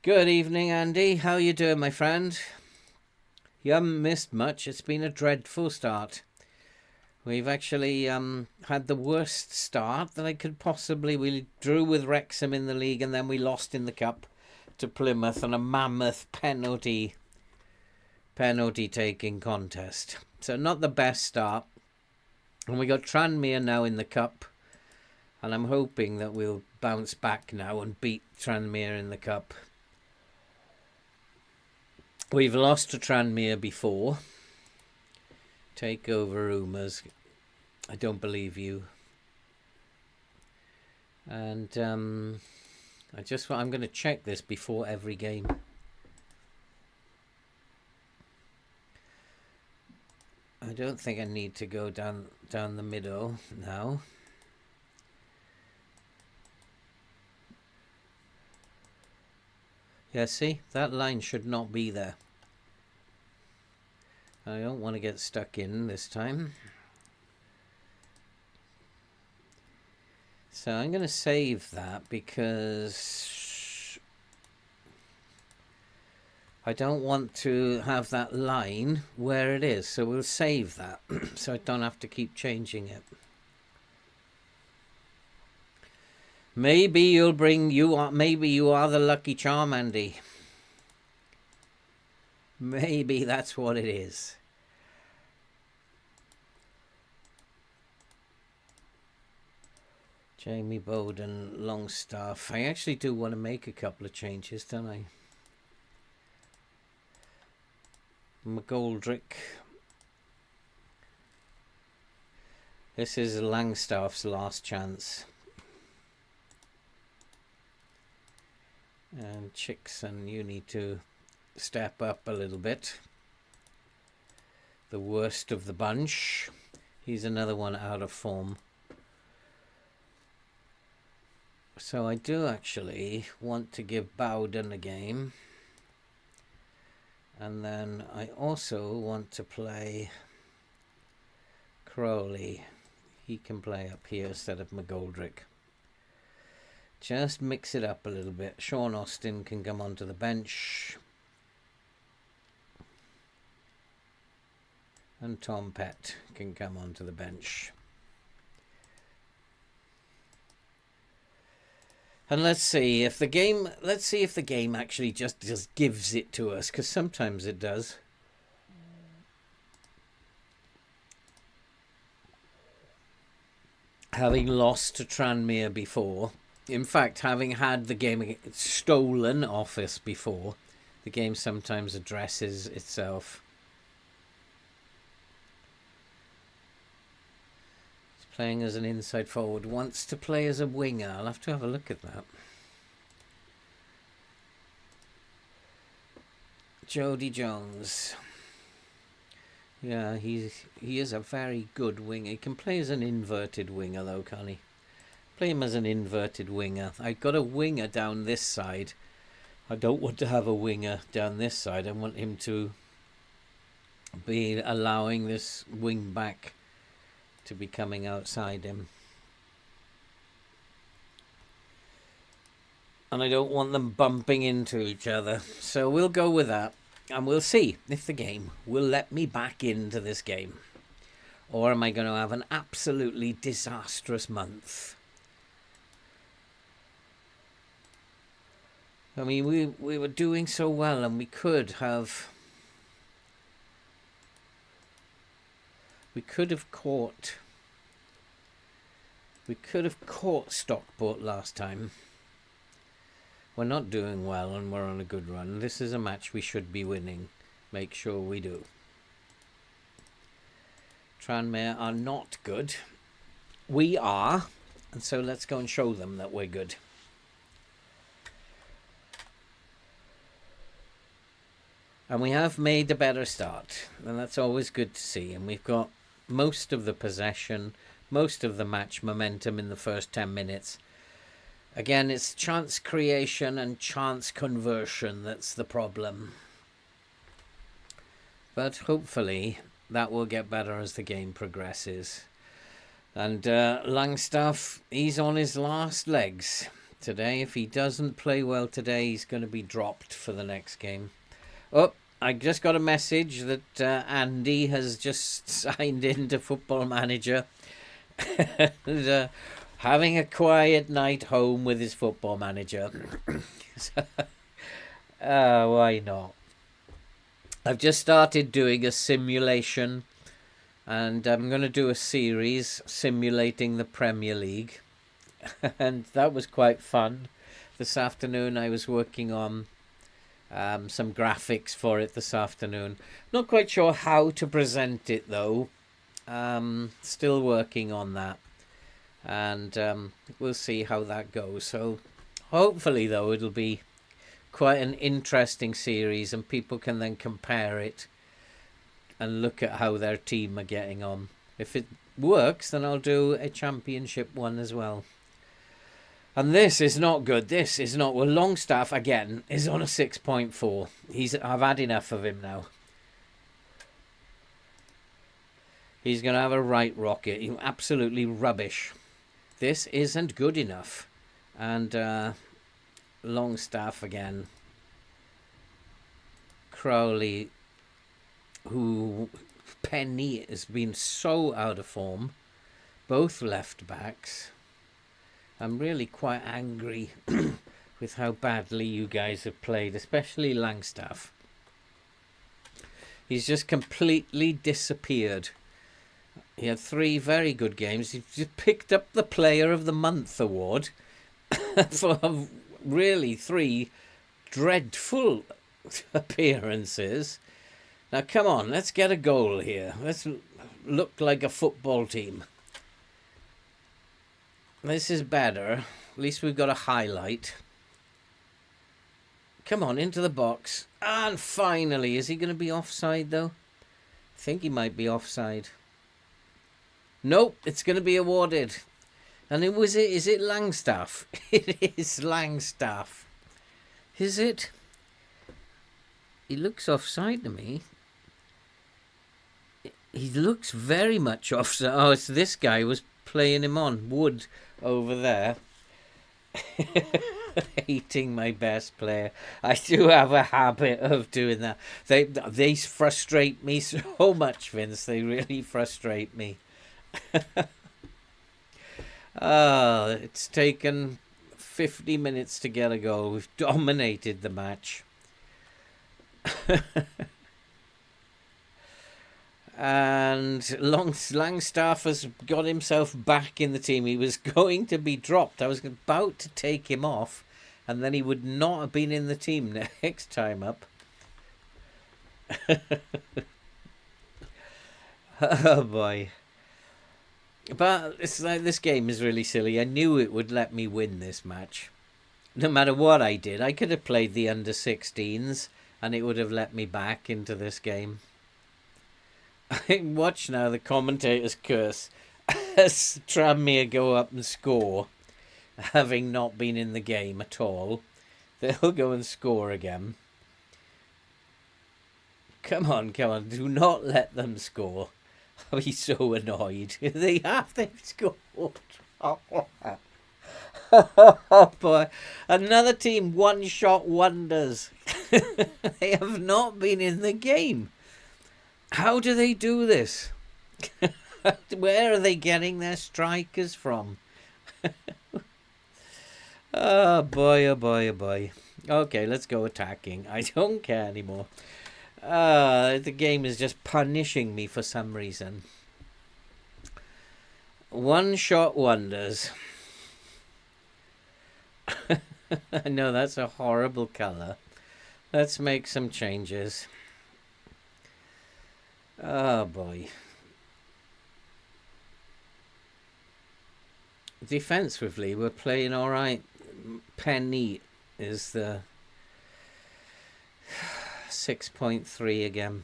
[SPEAKER 1] Good evening, Andy. How you doing, my friend? You haven't missed much. It's been a dreadful start. We've actually had the worst start that I could possibly... We drew with Wrexham in the league and then we lost in the cup to Plymouth on a mammoth penalty-taking contest. So not the best start. And we got Tranmere now in the cup. And I'm hoping that we'll bounce back now and beat Tranmere in the cup. We've lost to Tranmere before. Takeover rumours. I don't believe you. And I'm going to check this before every game. I don't think I need to go down the middle now. Yeah, see? That line should not be there. I don't want to get stuck in this time. So I'm going to save that because I don't want to have that line where it is. So we'll save that so I don't have to keep changing it. Maybe you are the lucky charm, Andy. Maybe that's what it is. Jamie Bowden, Longstaff. I actually do want to make a couple of changes, don't I? McGoldrick. This is Langstaff's last chance. And Chickson, you need to step up a little bit. The worst of the bunch. He's another one out of form. So I do actually want to give Bowden a game. And then I also want to play Crowley. He can play up here instead of McGoldrick. Just mix it up a little bit. Sean Austin can come onto the bench. And Tom Pett can come onto the bench. And let's see if the game actually just gives it to us, because sometimes it does. Having lost to Tranmere before, In fact, having had the game stolen off us before, the game sometimes addresses itself. He's playing as an inside forward, wants to play as a winger. I'll have to have a look at that. Jody Jones. Yeah, he is a very good winger. He can play as an inverted winger though, can't he? Play him as an inverted winger. I got a winger down this side. I don't want to have a winger down this side. I want him to be allowing this wing back to be coming outside him. And I don't want them bumping into each other. So we'll go with that. And we'll see if the game will let me back into this game. Or am I going to have an absolutely disastrous month? I mean, we were doing so well, and we could have caught Stockport last time. We're not doing well, and we're on a good run. This is a match we should be winning. Make sure we do. Tranmere are not good. We are, and so let's go and show them that we're good. And we have made a better start, and that's always good to see. And we've got most of the possession, most of the match momentum in the first 10 minutes. Again, it's chance creation and chance conversion that's the problem. But hopefully that will get better as the game progresses. And Langstaff, he's on his last legs today. If he doesn't play well today, he's going to be dropped for the next game. Oh, I just got a message that Andy has just signed into Football Manager. And, having a quiet night home with his Football Manager. Why not? I've just started doing a simulation, and I'm going to do a series simulating the Premier League. And that was quite fun. This afternoon I was working on some graphics for it this afternoon. Not quite sure how to present it though. Still working on that. And we'll see how that goes. So hopefully though it'll be quite an interesting series, and people can then compare it and look at how their team are getting on. If it works, then I'll do a championship one as well. And this is not good. This is not... Well, Longstaff, again, is on a 6.4. I've had enough of him now. He's going to have a right rocket. He's absolutely rubbish. This isn't good enough. And Longstaff again. Crowley, who... Penny has been so out of form. Both left backs. I'm really quite angry with how badly you guys have played, especially Langstaff. He's just completely disappeared. He had 3 very good games. He just picked up the Player of the Month award for really 3 dreadful appearances. Now, come on, let's get a goal here. Let's look like a football team. This is better. At least we've got a highlight. Come on, into the box. And finally, is he going to be offside, though? I think he might be offside. Nope, it's going to be awarded. And is it Langstaff? It is Langstaff. Is it? He looks offside to me. He looks very much offside. Oh, it's this guy who was playing him on. Wood over there. Hating my best player. I do have a habit of doing that. They frustrate me so much, Vince. They really frustrate me. It's taken 50 minutes to get a goal. We've dominated the match. And Langstaff has got himself back in the team. He was going to be dropped. I was about to take him off, and then he would not have been in the team next time up. Oh boy. But it's like, this game is really silly. I knew it would let me win this match. No matter what I did, I could have played the under-16s and it would have let me back into this game. Watch now the commentators curse as Tranmere go up and score, having not been in the game at all. They'll go and score again. Come on, do not let them score. I'll be so annoyed. They've scored. Oh boy. Another team one-shot wonders. They have not been in the game. How do they do this? Where are they getting their strikers from? Oh boy, oh boy, oh boy. Okay, let's go attacking. I don't care anymore. The game is just punishing me for some reason. One-shot wonders. I know that's a horrible colour. Let's make some changes. Oh boy. Defensively, we're playing all right. Penny is the 6.3 again.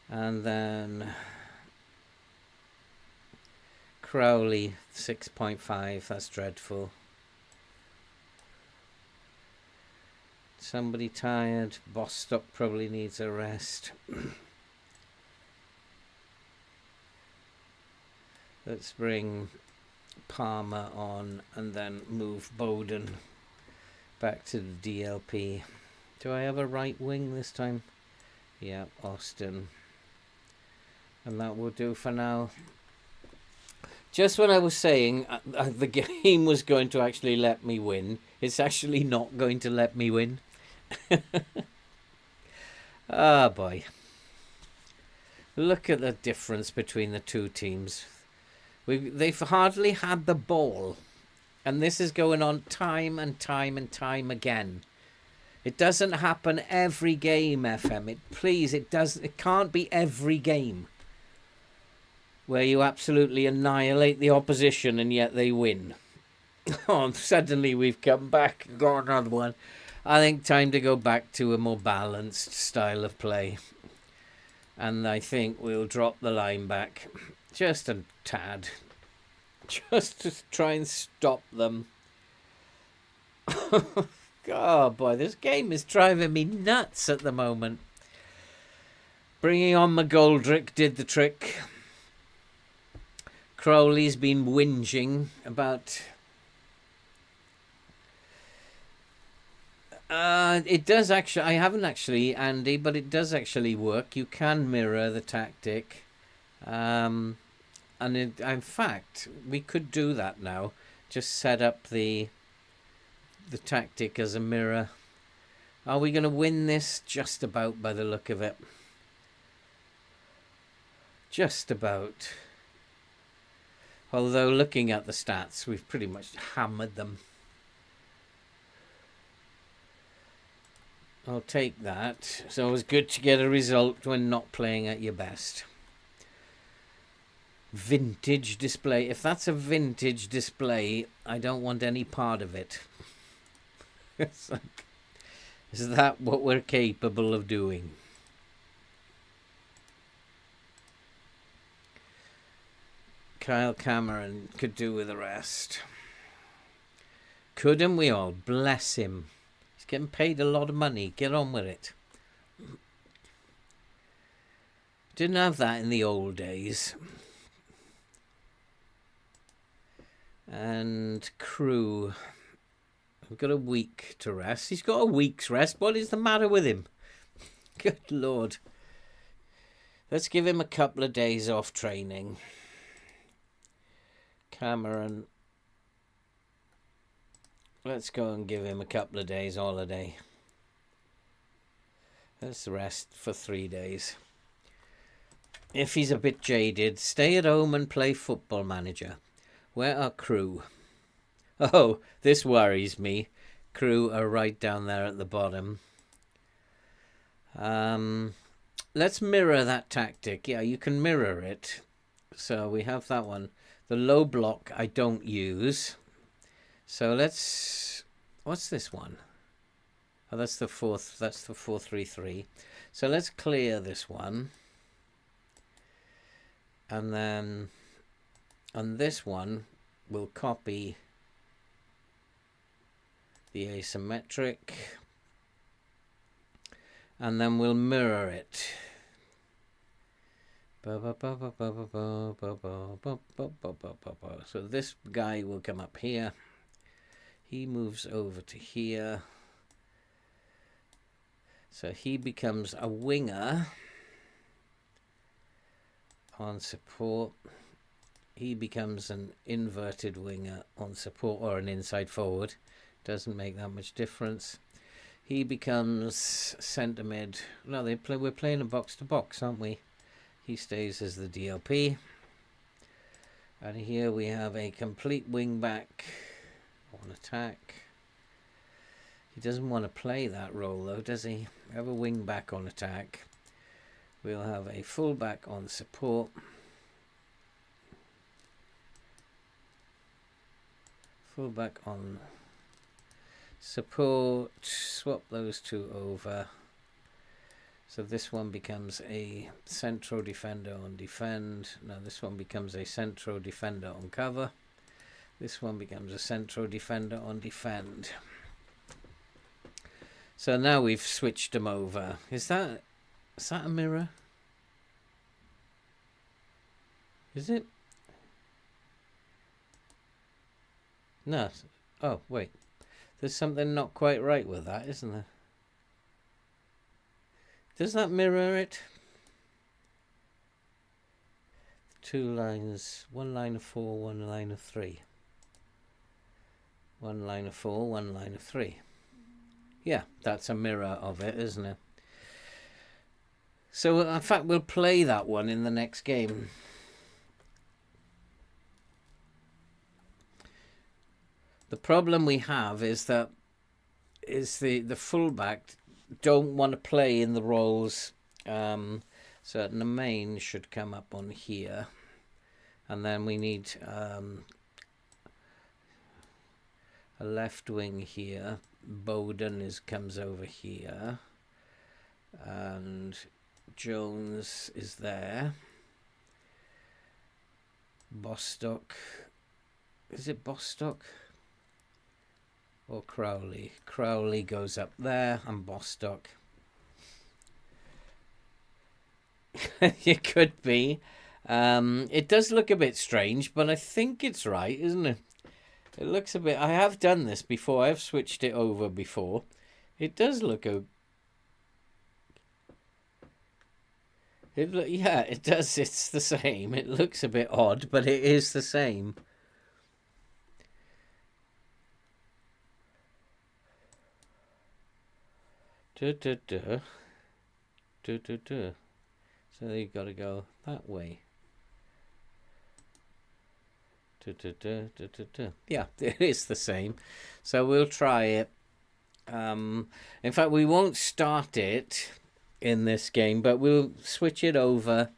[SPEAKER 1] And then Crowley 6.5. That's dreadful. Somebody tired. Bostock probably needs a rest. Let's bring Palmer on and then move Bowden back to the DLP. Do I have a right wing this time? Yeah, Austin. And that will do for now. Just when I was saying the game was going to actually let me win, it's actually not going to let me win. Oh boy. Look at the difference between the two teams. They've hardly had the ball. And this is going on time and time and time again. It doesn't happen every game, FM. It can't be every game where you absolutely annihilate the opposition and yet they win. Oh, suddenly we've come back, got another one. I think time to go back to a more balanced style of play. And I think we'll drop the line back just a tad. Just to try and stop them. Oh boy, this game is driving me nuts at the moment. Bringing on McGoldrick did the trick. Crowley's been whinging about... it does actually... I haven't actually, Andy, but it does actually work. You can mirror the tactic. And in fact, we could do that now. Just set up the tactic as a mirror. Are we going to win this? Just about, by the look of it. Just about. Although looking at the stats, we've pretty much hammered them. I'll take that. It's always good to get a result when not playing at your best. Vintage display. If that's a vintage display, I don't want any part of it. It's like, is that what we're capable of doing? Kyle Cameron could do with the rest. Couldn't we all? Bless him. He's getting paid a lot of money. Get on with it. Didn't have that in the old days. And Crew. We've got a week to rest. He's got a week's rest. What is the matter with him? Good Lord. Let's give him a couple of days off training. Cameron. Let's go and give him a couple of days holiday. Let's rest for 3 days. If he's a bit jaded, stay at home and play Football Manager. Where are Crew? Oh, this worries me. Crew are right down there at the bottom. Let's mirror that tactic. Yeah, you can mirror it. So we have that one. The low block I don't use. So let's... What's this one? Oh, that's the 4-3-3. So let's clear this one. And then on this one, we'll copy the asymmetric. And then we'll mirror it. So this guy will come up here. He moves over to here. So he becomes a winger on support. He becomes an inverted winger on support, or an inside forward. Doesn't make that much difference. He becomes centre mid. No, we're playing a box to box, aren't we? He stays as the DLP. And here we have a complete wing back on attack. He doesn't want to play that role though, does he? We have a wing back on attack. We'll have a full back on support. Full back on support. Swap those two over. So this one becomes a central defender on defend. Now this one becomes a central defender on cover. This one becomes a central defender on defend. So now we've switched them over. Is that a mirror? Is it? No. Oh, wait. There's something not quite right with that, isn't there? Does that mirror it? 2 lines, 1 line of 4, 1 line of 3. 1 line of 4, 1 line of 3. Yeah, that's a mirror of it, isn't it? So, in fact, we'll play that one in the next game. The problem we have is that the fullback don't want to play in the roles. So the main should come up on here, and then we need a left wing here. Bowden comes over here, and Jones is there. Bostock, is it Bostock or Crowley? Crowley goes up there, and Bostock. It could be. It does look a bit strange, but I think it's right, isn't it? It looks a bit... I have done this before. I've switched it over before. It does look a... yeah, it does. It's the same. It looks a bit odd, but it is the same. So you've got to go that way. Yeah, it is the same. So we'll try it. In fact, we won't start it in this game, but we'll switch it over.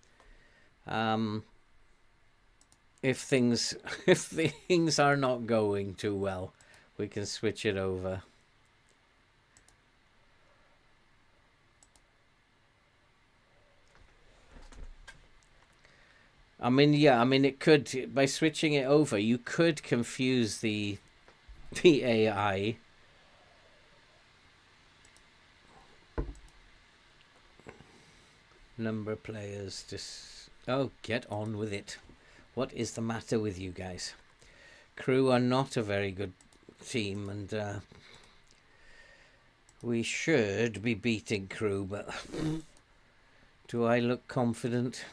[SPEAKER 1] If things are not going too well, we can switch it over. I mean, yeah, I mean, it could, by switching it over, you could confuse the AI. Number of players, just... Oh, get on with it. What is the matter with you guys? Crew are not a very good team, and we should be beating Crew, but do I look confident?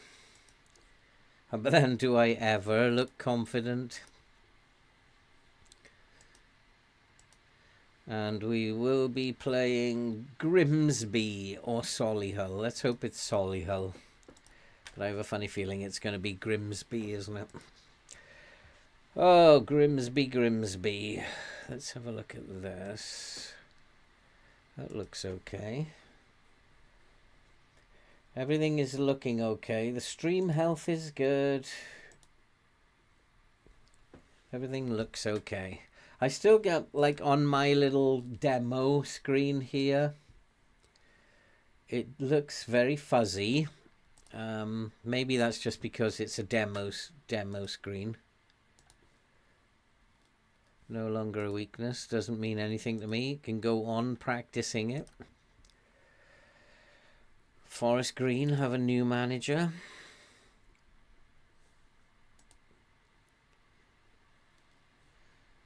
[SPEAKER 1] But then, do I ever look confident? And we will be playing Grimsby or Solihull. Let's hope it's Solihull. But I have a funny feeling it's going to be Grimsby, isn't it? Oh, Grimsby, Grimsby. Let's have a look at this. That looks okay. Everything is looking okay. The stream health is good. Everything looks okay. I still get, like, on my little demo screen here, it looks very fuzzy. Maybe that's just because it's a demo screen. No longer a weakness. Doesn't mean anything to me. Can go on practicing it. Forest Green have a new manager.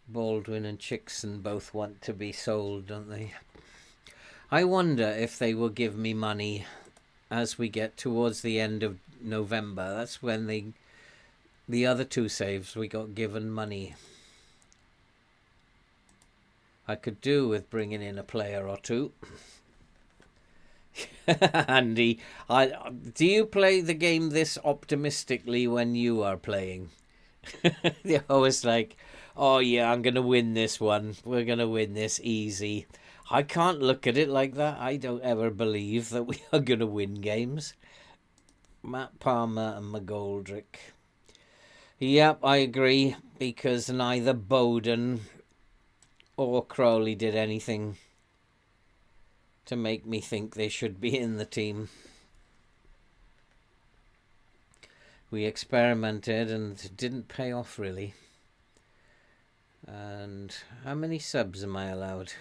[SPEAKER 1] Baldwin and Chickson both want to be sold, don't they? I wonder if they will give me money as we get towards the end of November. That's when the other two saves we got given money. I could do with bringing in a player or two. Andy, do you play the game this optimistically when you are playing? You're always like, oh yeah, I'm going to win this one. We're going to win this easy. I can't look at it like that. I don't ever believe that we are going to win games. Matt Palmer and McGoldrick. Yep, I agree, because neither Bowden or Crowley did anything to make me think they should be in the team. We experimented and it didn't pay off really. And how many subs am I allowed?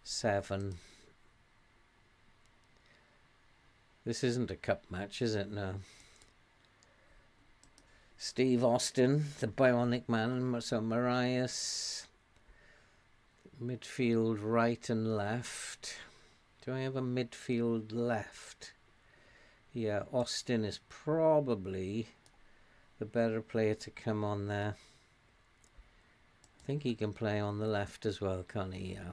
[SPEAKER 1] 7. This isn't a cup match, is it? No. Steve Austin, the Bionic Man, so Marias. Midfield right and left. Do I have a midfield left? Yeah, Austin is probably the better player to come on there. I think he can play on the left as well, can't he? Yeah.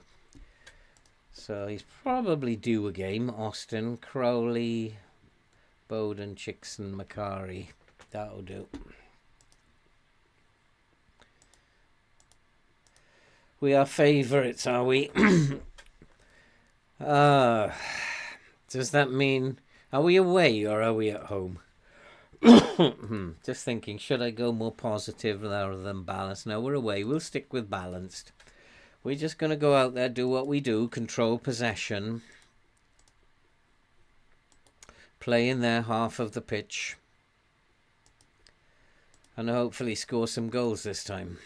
[SPEAKER 1] So he's probably due a game. Austin, Crowley, Bowden, Chickson, Macari. That'll do. We are favourites, are we? Does that mean... Are we away or are we at home? Just thinking, should I go more positive rather than balanced? No, we're away. We'll stick with balanced. We're just going to go out there, do what we do, control possession. Play in their half of the pitch. And hopefully score some goals this time.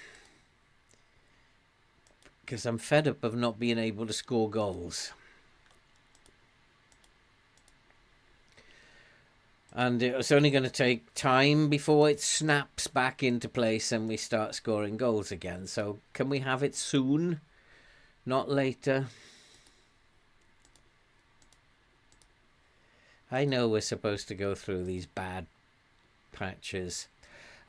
[SPEAKER 1] Because I'm fed up of not being able to score goals. And it's only going to take time before it snaps back into place and we start scoring goals again. So can we have it soon? Not later. I know we're supposed to go through these bad patches.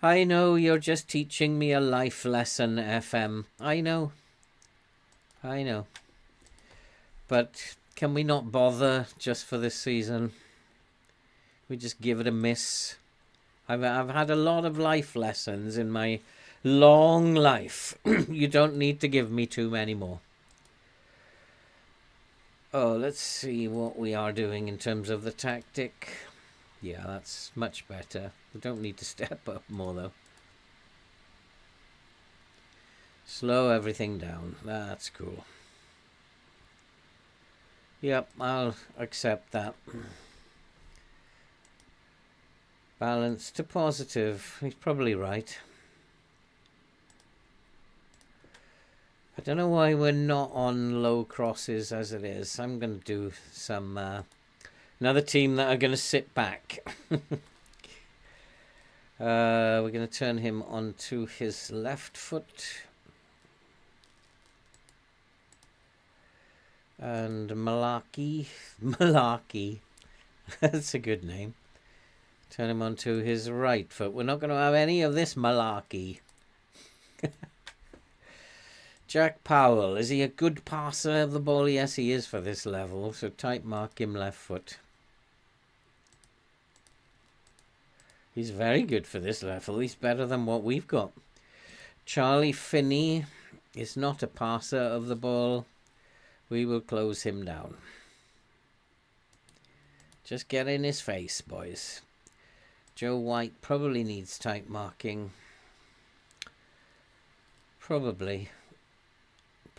[SPEAKER 1] I know you're just teaching me a life lesson, FM. I know. But can we not bother just for this season? We just give it a miss. I've had a lot of life lessons in my long life. You don't need to give me too many more. Oh, let's see what we are doing in terms of the tactic. Yeah, that's much better. We don't need to step up more, though. Slow everything down. That's cool. Yep, I'll accept that. Balance to positive. He's probably right. I don't know why we're not on low crosses as it is. I'm going to do some... another team that are going to sit back. We're going to turn him onto his left foot. And Malarkey. That's a good name. Turn him onto his right foot. We're not going to have any of this malarkey. Jack Powell, is he a good passer of the ball? Yes, he is for this level. So tight mark him left foot. He's very good for this level. He's better than what we've got. Charlie Finney is not a passer of the ball. We will close him down. Just get in his face, boys. Joe White probably needs tight marking. Probably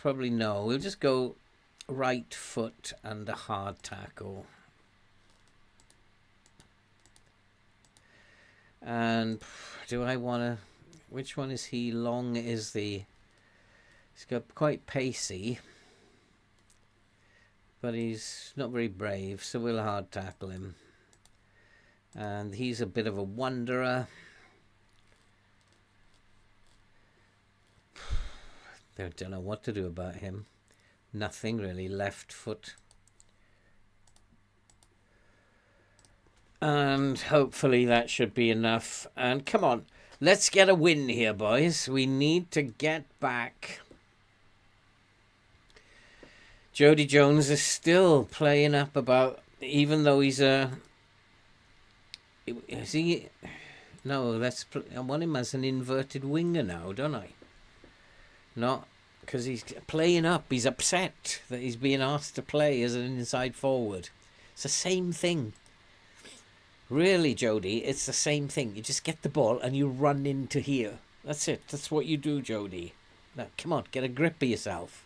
[SPEAKER 1] no. We'll just go right foot and a hard tackle. And do I want to... Which one is he? Long is the... He's got quite pacey. But he's not very brave, so we'll hard tackle him. And he's a bit of a wanderer. I don't know what to do about him. Nothing really. Left foot. And hopefully that should be enough. And come on, let's get a win here, boys. We need to get back. Jody Jones is still playing up about, even though he's a... Is he... No, I want him as an inverted winger now, don't I? Not because he's playing up. He's upset that he's being asked to play as an inside forward. It's the same thing. Really, Jody, it's the same thing. You just get the ball and you run into here. That's it. That's what you do, Jody. Now, come on, get a grip of yourself.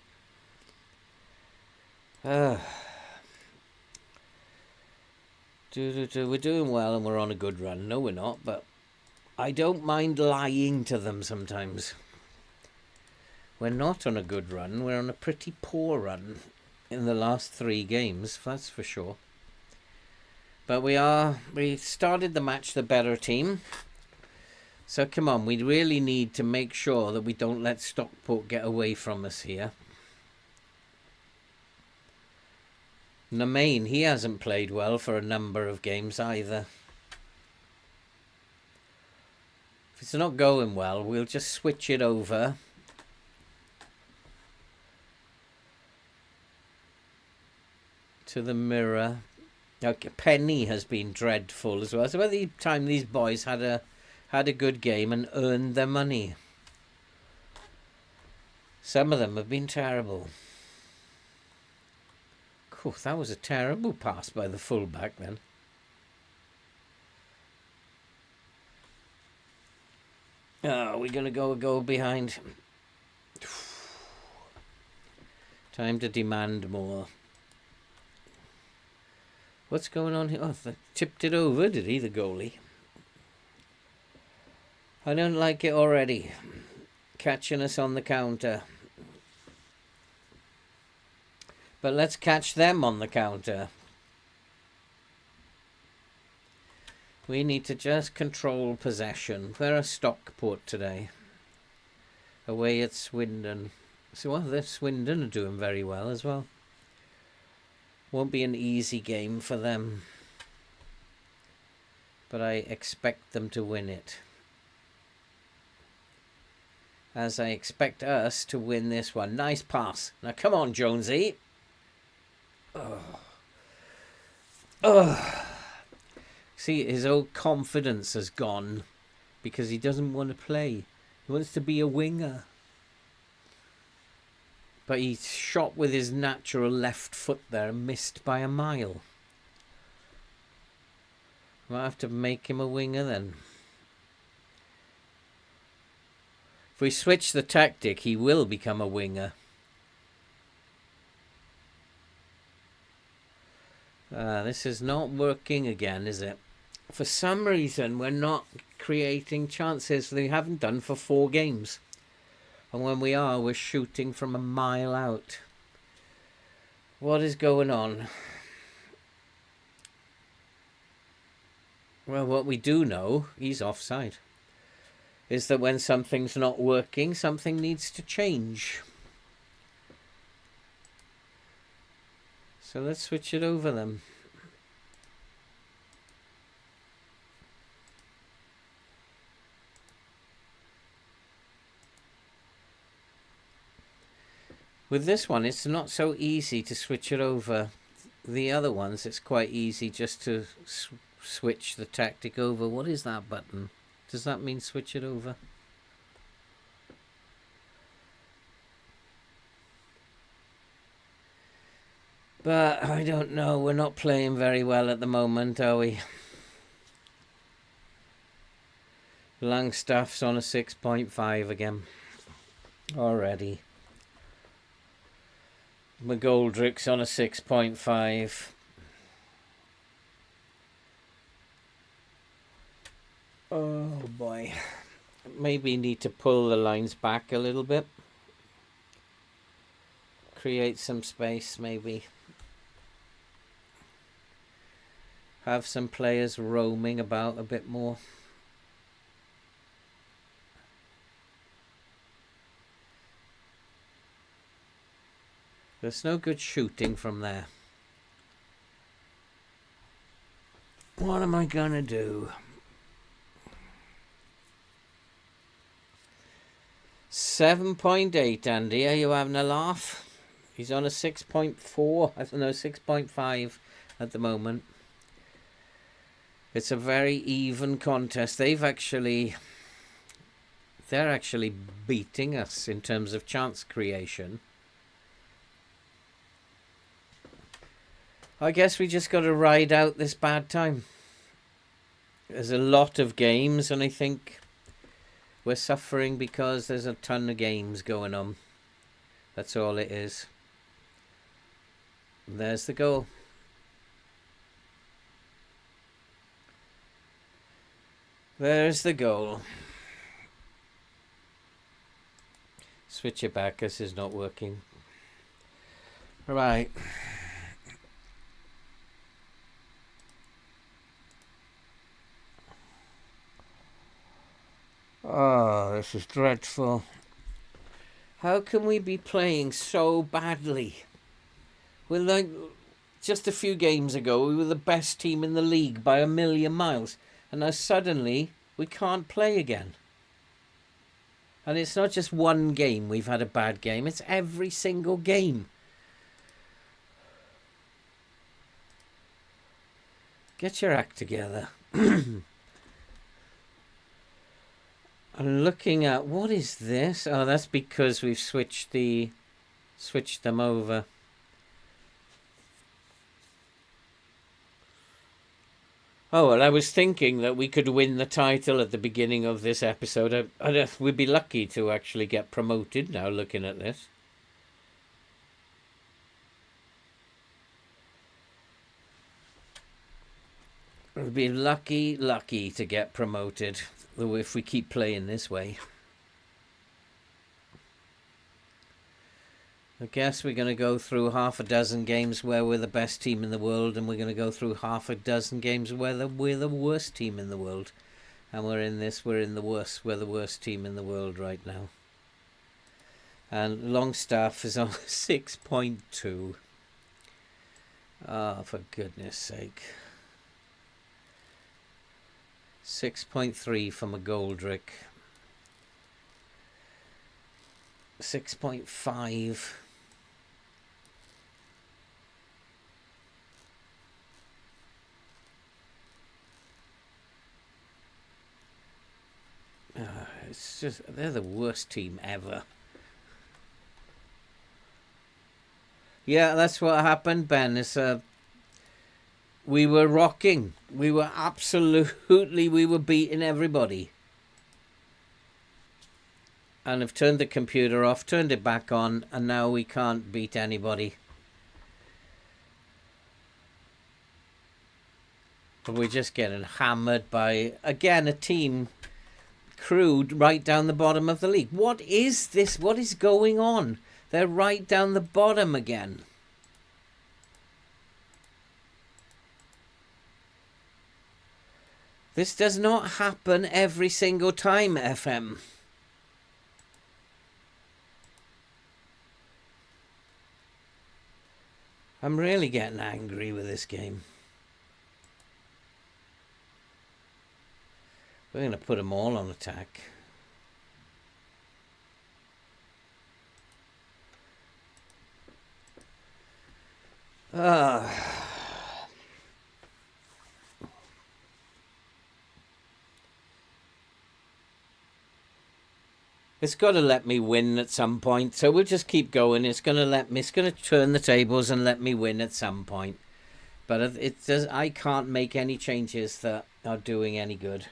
[SPEAKER 1] We're doing well and we're on a good run. No, we're not, but I don't mind lying to them sometimes. We're not on a good run. We're on a pretty poor run in the last 3 games, that's for sure. But we started the match the better team. So come on, we really need to make sure that we don't let Stockport get away from us here. Namain, he hasn't played well for a number of games either. If it's not going well, we'll just switch it over. To the mirror. Okay, Penny has been dreadful as well. So by the time these boys had a good game and earned their money. Some of them have been terrible. Cool, that was a terrible pass by the fullback then. Oh, we're going to go a goal behind. Time to demand more. What's going on here? Oh, they tipped it over, did he, the goalie? I don't like it already. Catching us on the counter. But let's catch them on the counter. We need to just control possession. We're a Stockport today. Away at Swindon. So well, the Swindon are doing very well as well. Won't be an easy game for them. But I expect them to win it. As I expect us to win this one. Nice pass. Now come on, Jonesy. See, his old confidence has gone because he doesn't want to play. He wants to be a winger. But he shot with his natural left foot there and missed by a mile. Might have to make him a winger then. If we switch the tactic, he will become a winger. This is not working again, is it? For some reason, we're not creating chances we haven't done for 4 games. And when we are, we're shooting from a mile out. What is going on? Well, what we do know, he's offside, is that when something's not working, something needs to change. So let's switch it over then. With this one, it's not so easy to switch it over. The other ones, it's quite easy just to switch the tactic over. What is that button? Does that mean switch it over? But I don't know. We're not playing very well at the moment, are we? Langstaff's on a 6.5 again. Already. McGoldrick's on a 6.5. Oh boy. Maybe need to pull the lines back a little bit. Create some space, maybe. Have some players roaming about a bit more. There's no good shooting from there. What am I gonna do? 7.8, Andy. Are you having a laugh? He's on a 6.4. I don't know, 6.5 at the moment. It's a very even contest. They're actually beating us in terms of chance creation. I guess we just got to ride out this bad time. There's a lot of games, and I think we're suffering because there's a ton of games going on. That's all it is. There's the goal. There's the goal. Switch it back. This is not working. Right. Oh, this is dreadful. How can we be playing so badly? We're like, just a few games ago, we were the best team in the league by a million miles. And now suddenly, we can't play again. And it's not just one game we've had a bad game. It's every single game. Get your act together. I'm looking at, what is this? Oh, that's because we've switched them over. Oh, well, I was thinking that we could win the title at the beginning of this episode. We'd be lucky to actually get promoted now, looking at this. We'd be lucky to get promoted if we keep playing this way. I guess we're going to go through half a dozen games where we're the best team in the world, and we're going to go through half a dozen games where we're the worst team in the world. And we're the worst team in the world right now. And Longstaff is on 6.2. Ah, for goodness sake. 6.3 from a Goldrick. 6.5. It's just, they're the worst team ever. Yeah, that's what happened, Ben. We were rocking. We were beating everybody. And I've turned the computer off, turned it back on, and now we can't beat anybody. But we're just getting hammered by, again, a team crewed right down the bottom of the league. What is this? What is going on? They're right down the bottom again. This does not happen every single time, FM. I'm really getting angry with this game. We're going to put them all on attack. It's got to let me win at some point, so we'll just keep going. It's going to let me. It's going to turn the tables and let me win at some point. But it does. I can't make any changes that are doing any good.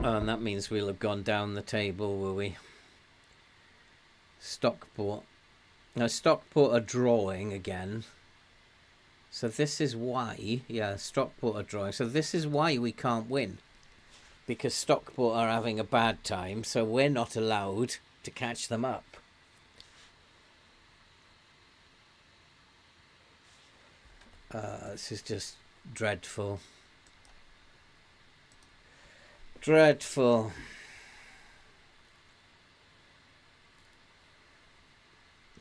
[SPEAKER 1] And that means we'll have gone down the table, will we? Stockport. Now Stockport are drawing again. So this is why. Yeah, Stockport are drawing. So this is why we can't win. Because Stockport are having a bad time, so we're not allowed to catch them up. This is just dreadful. Dreadful.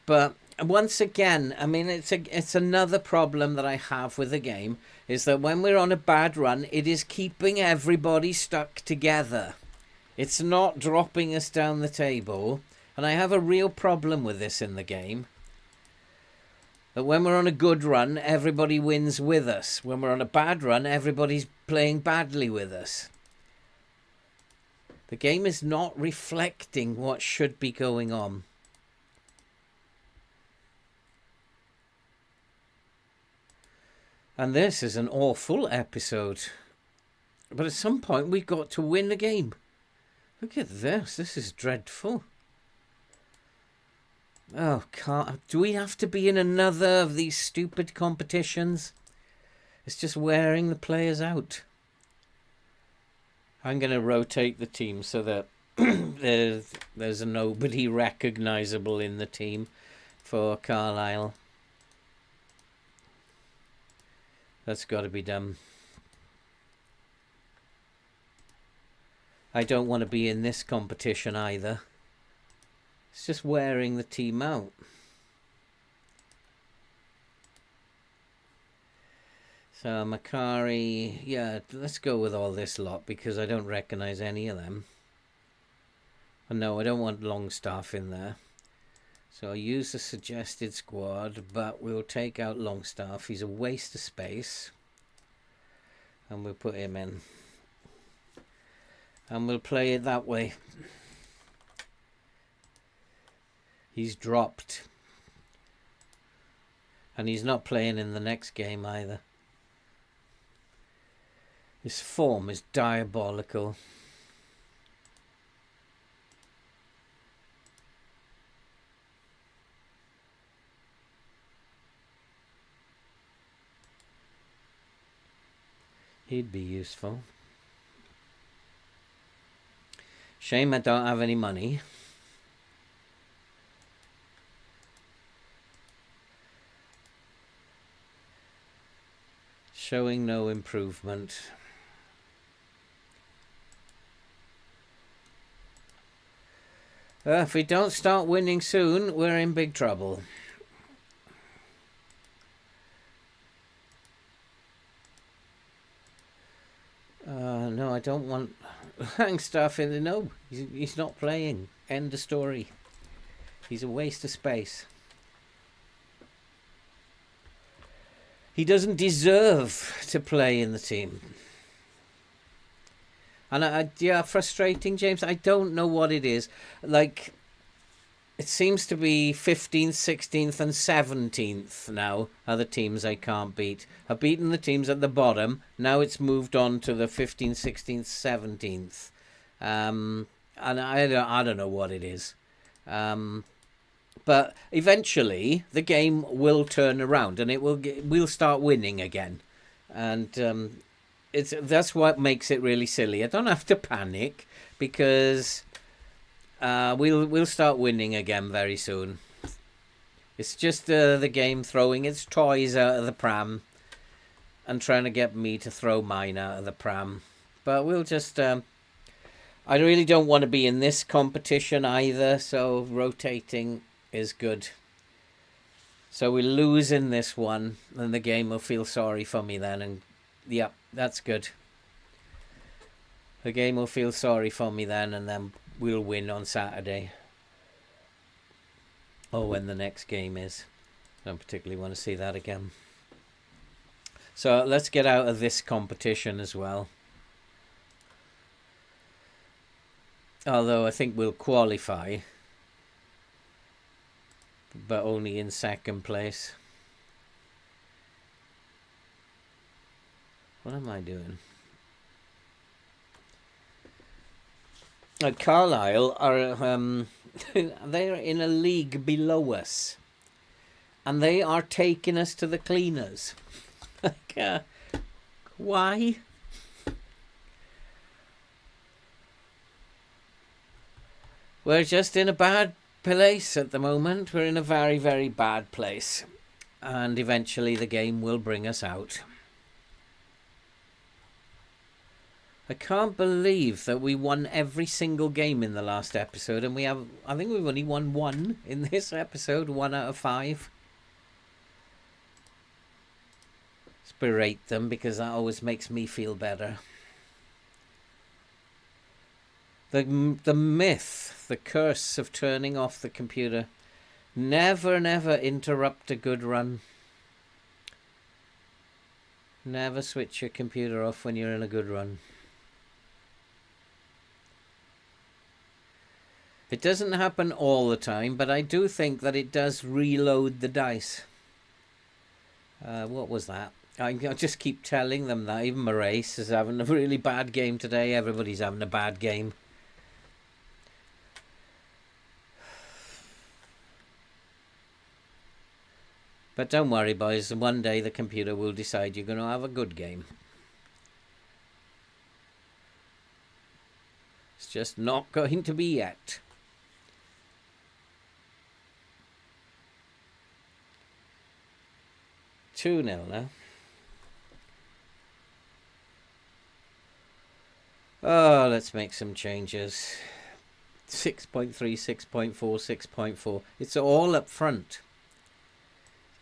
[SPEAKER 1] But once again, I mean, it's another problem that I have with the game, is that when we're on a bad run, it is keeping everybody stuck together. It's not dropping us down the table, and I have a real problem with this in the game. That when we're on a good run, everybody wins with us. When we're on a bad run, everybody's playing badly with us. The game is not reflecting what should be going on. And this is an awful episode. But at some point we've got to win the game. Look at this. This is dreadful. Oh, do we have to be in another of these stupid competitions? It's just wearing the players out. I'm going to rotate the team so that there's nobody recognisable in the team for Carlisle. That's got to be done. I don't want to be in this competition either. It's just wearing the team out. So Macari, yeah, let's go with all this lot because I don't recognise any of them. And no, I don't want Longstaff in there. So I'll use the suggested squad, but we'll take out Longstaff. He's a waste of space. And we'll put him in. And we'll play it that way. He's dropped. And he's not playing in the next game either. His form is diabolical. He'd be useful. Shame I don't have any money. Showing no improvement. If we don't start winning soon, we're in big trouble. No, I don't want Langstaff in the... No, he's not playing. End of story. He's a waste of space. He doesn't deserve to play in the team. And yeah, frustrating, James. I don't know what it is. Like, it seems to be 15th, 16th and 17th now are the teams I can't beat. I've beaten the teams at the bottom. Now it's moved on to the 15th, 16th, 17th. And I don't know what it is. But eventually the game will turn around and we'll start winning again. And that's what makes it really silly. I don't have to panic because we'll start winning again very soon. It's just the game throwing its toys out of the pram and trying to get me to throw mine out of the pram. But we'll just... I really don't want to be in this competition either, so rotating is good. So we lose in this one, and the game will feel sorry for me then, and yeah, that's good. The game will feel sorry for me then, and then we'll win on Saturday. Or when the next game is. Don't particularly want to see that again. So let's get out of this competition as well. Although I think we'll qualify, but only in second place. What am I doing? Carlisle are they're in a league below us, and they are taking us to the cleaners. Like, why? We're just in a bad place at the moment. We're in a very, very bad place. And eventually the game will bring us out. I can't believe that we won every single game in the last episode. And I think we've only won one in this episode. 1 out of 5. Let's berate them because that always makes me feel better. The myth, the curse of turning off the computer. Never, never interrupt a good run. Never switch your computer off when you're in a good run. It doesn't happen all the time, but I do think that it does reload the dice. What was that? I just keep telling them that. Even Maurice is having a really bad game today. Everybody's having a bad game. But don't worry, boys. One day the computer will decide you're going to have a good game. It's just not going to be yet. Two 0 now. Oh, let's make some changes. 6.3, 6.4, 6.4. It's all up front.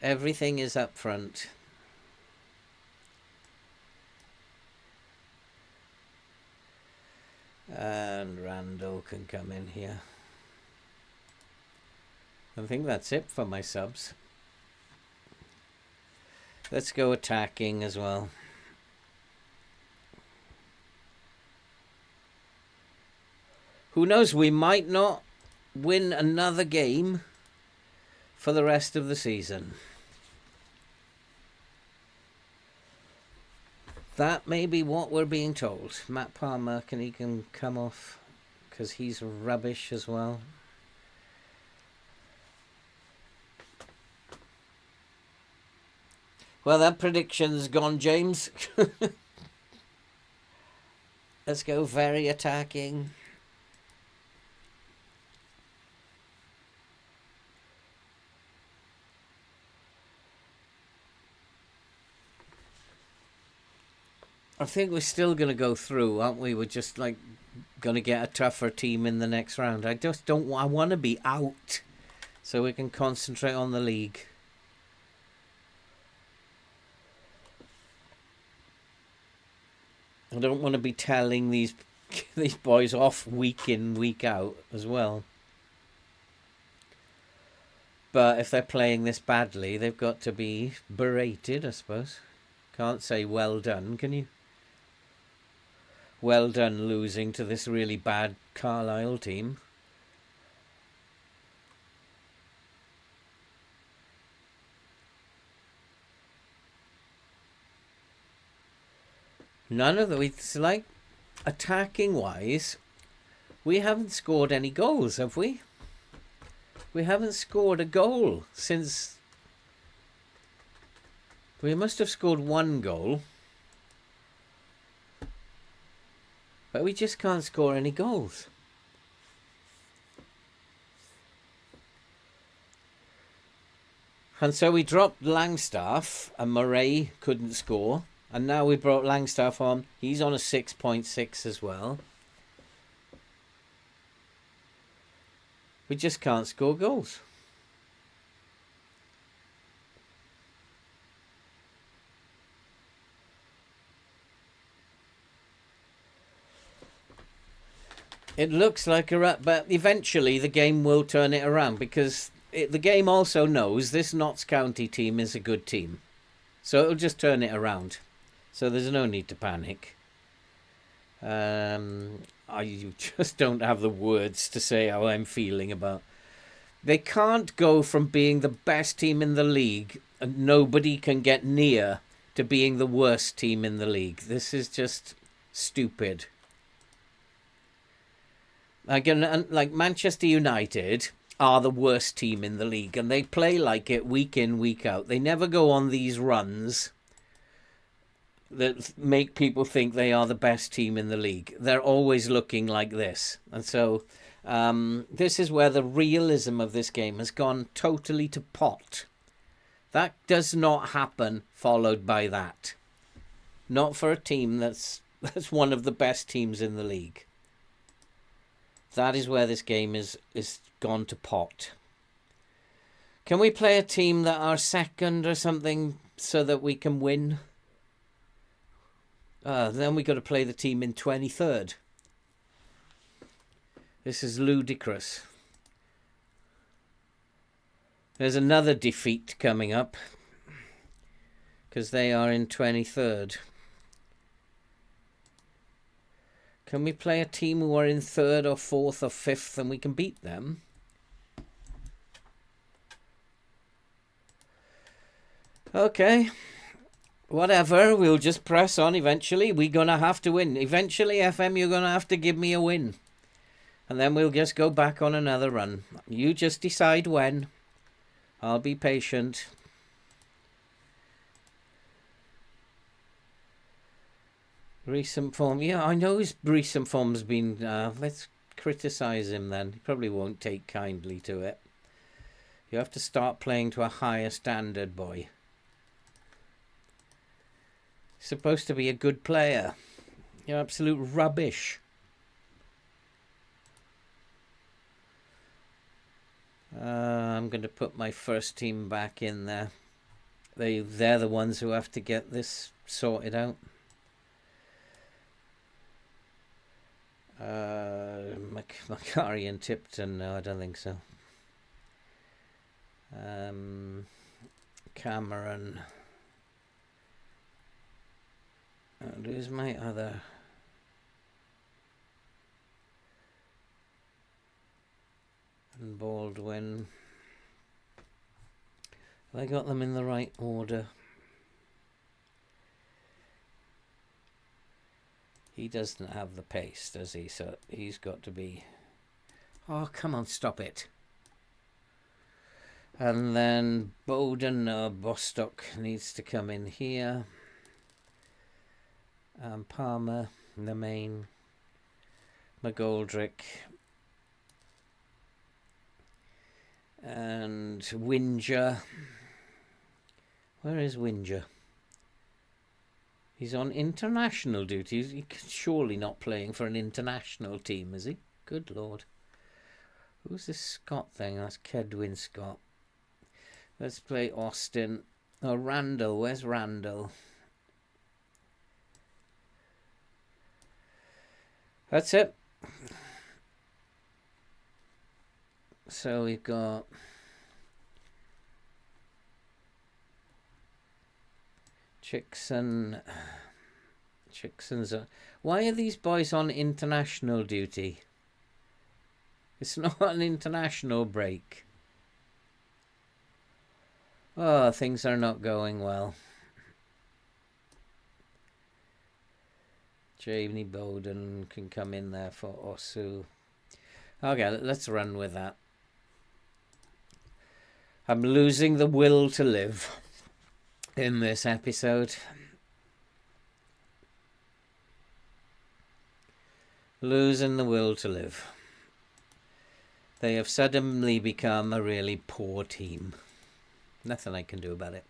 [SPEAKER 1] Everything is up front. And Randall can come in here. I think that's it for my subs. Let's go attacking as well. Who knows, we might not win another game for the rest of the season. That may be what we're being told. Matt Palmer, he can come off because he's rubbish as well. Well, that prediction's gone, James. Let's go very attacking. I think we're still going to go through, aren't we? We're just like going to get a tougher team in the next round. I just don't. I want to be out so we can concentrate on the league. I don't want to be telling these boys off week in, week out as well. But if they're playing this badly, they've got to be berated, I suppose. Can't say well done, can you? Well done losing to this really bad Carlisle team. None of them. It's like attacking wise, we haven't scored any goals, have we? We haven't scored a goal since. We must have scored one goal. But we just can't score any goals. And so we dropped Langstaff and Murray couldn't score. And now we brought Langstaff on. He's on a 6.6 as well. We just can't score goals. It looks like a rat, but eventually the game will turn it around because the game also knows this Notts County team is a good team. So it'll just turn it around. So there's no need to panic. I just don't have the words to say how I'm feeling about. They can't go from being the best team in the league and nobody can get near to being the worst team in the league. This is just stupid. Like Manchester United are the worst team in the league and they play like it week in, week out. They never go on these runs that make people think they are the best team in the league. They're always looking like this. And so this is where the realism of this game has gone totally to pot. That does not happen followed by that. Not for a team that's one of the best teams in the league. That is where this game is gone to pot. Can we play a team that are second or something so that we can win? Then we got to play the team in 23rd. This is ludicrous. There's another defeat coming up because they are in 23rd. Can we play a team who are in 3rd or 4th or 5th and we can beat them? Okay. Whatever, we'll just press on eventually. We're going to have to win. Eventually, FM, you're going to have to give me a win. And then we'll just go back on another run. You just decide when. I'll be patient. Recent form. Yeah, I know his recent form's been... let's criticise him then. He probably won't take kindly to it. You have to start playing to a higher standard, boy. Supposed to be a good player. You're absolute rubbish. I'm going to put my first team back in there. They're the ones who have to get this sorted out. Macari and Tipton, no, I don't think so. Cameron. Who's my other? And Baldwin. Have I got them in the right order? He doesn't have the pace, does he? So he's got to be... Oh, come on, stop it. And then Bowden or Bostock needs to come in here. Palmer, Nemain, McGoldrick, and Winger. Where is Winger? He's on international duty. He's surely not playing for an international team, is he? Good Lord. Who's this Scott thing? That's Kedwin Scott. Let's play Austin. Oh, Randall. Where's Randall? That's it. So we've got Chickson. Chickson's. Why are these boys on international duty? It's not an international break. Oh, things are not going well. Jamie Bowden can come in there for Osu. Okay, let's run with that. I'm losing the will to live in this episode. Losing the will to live. They have suddenly become a really poor team. Nothing I can do about it.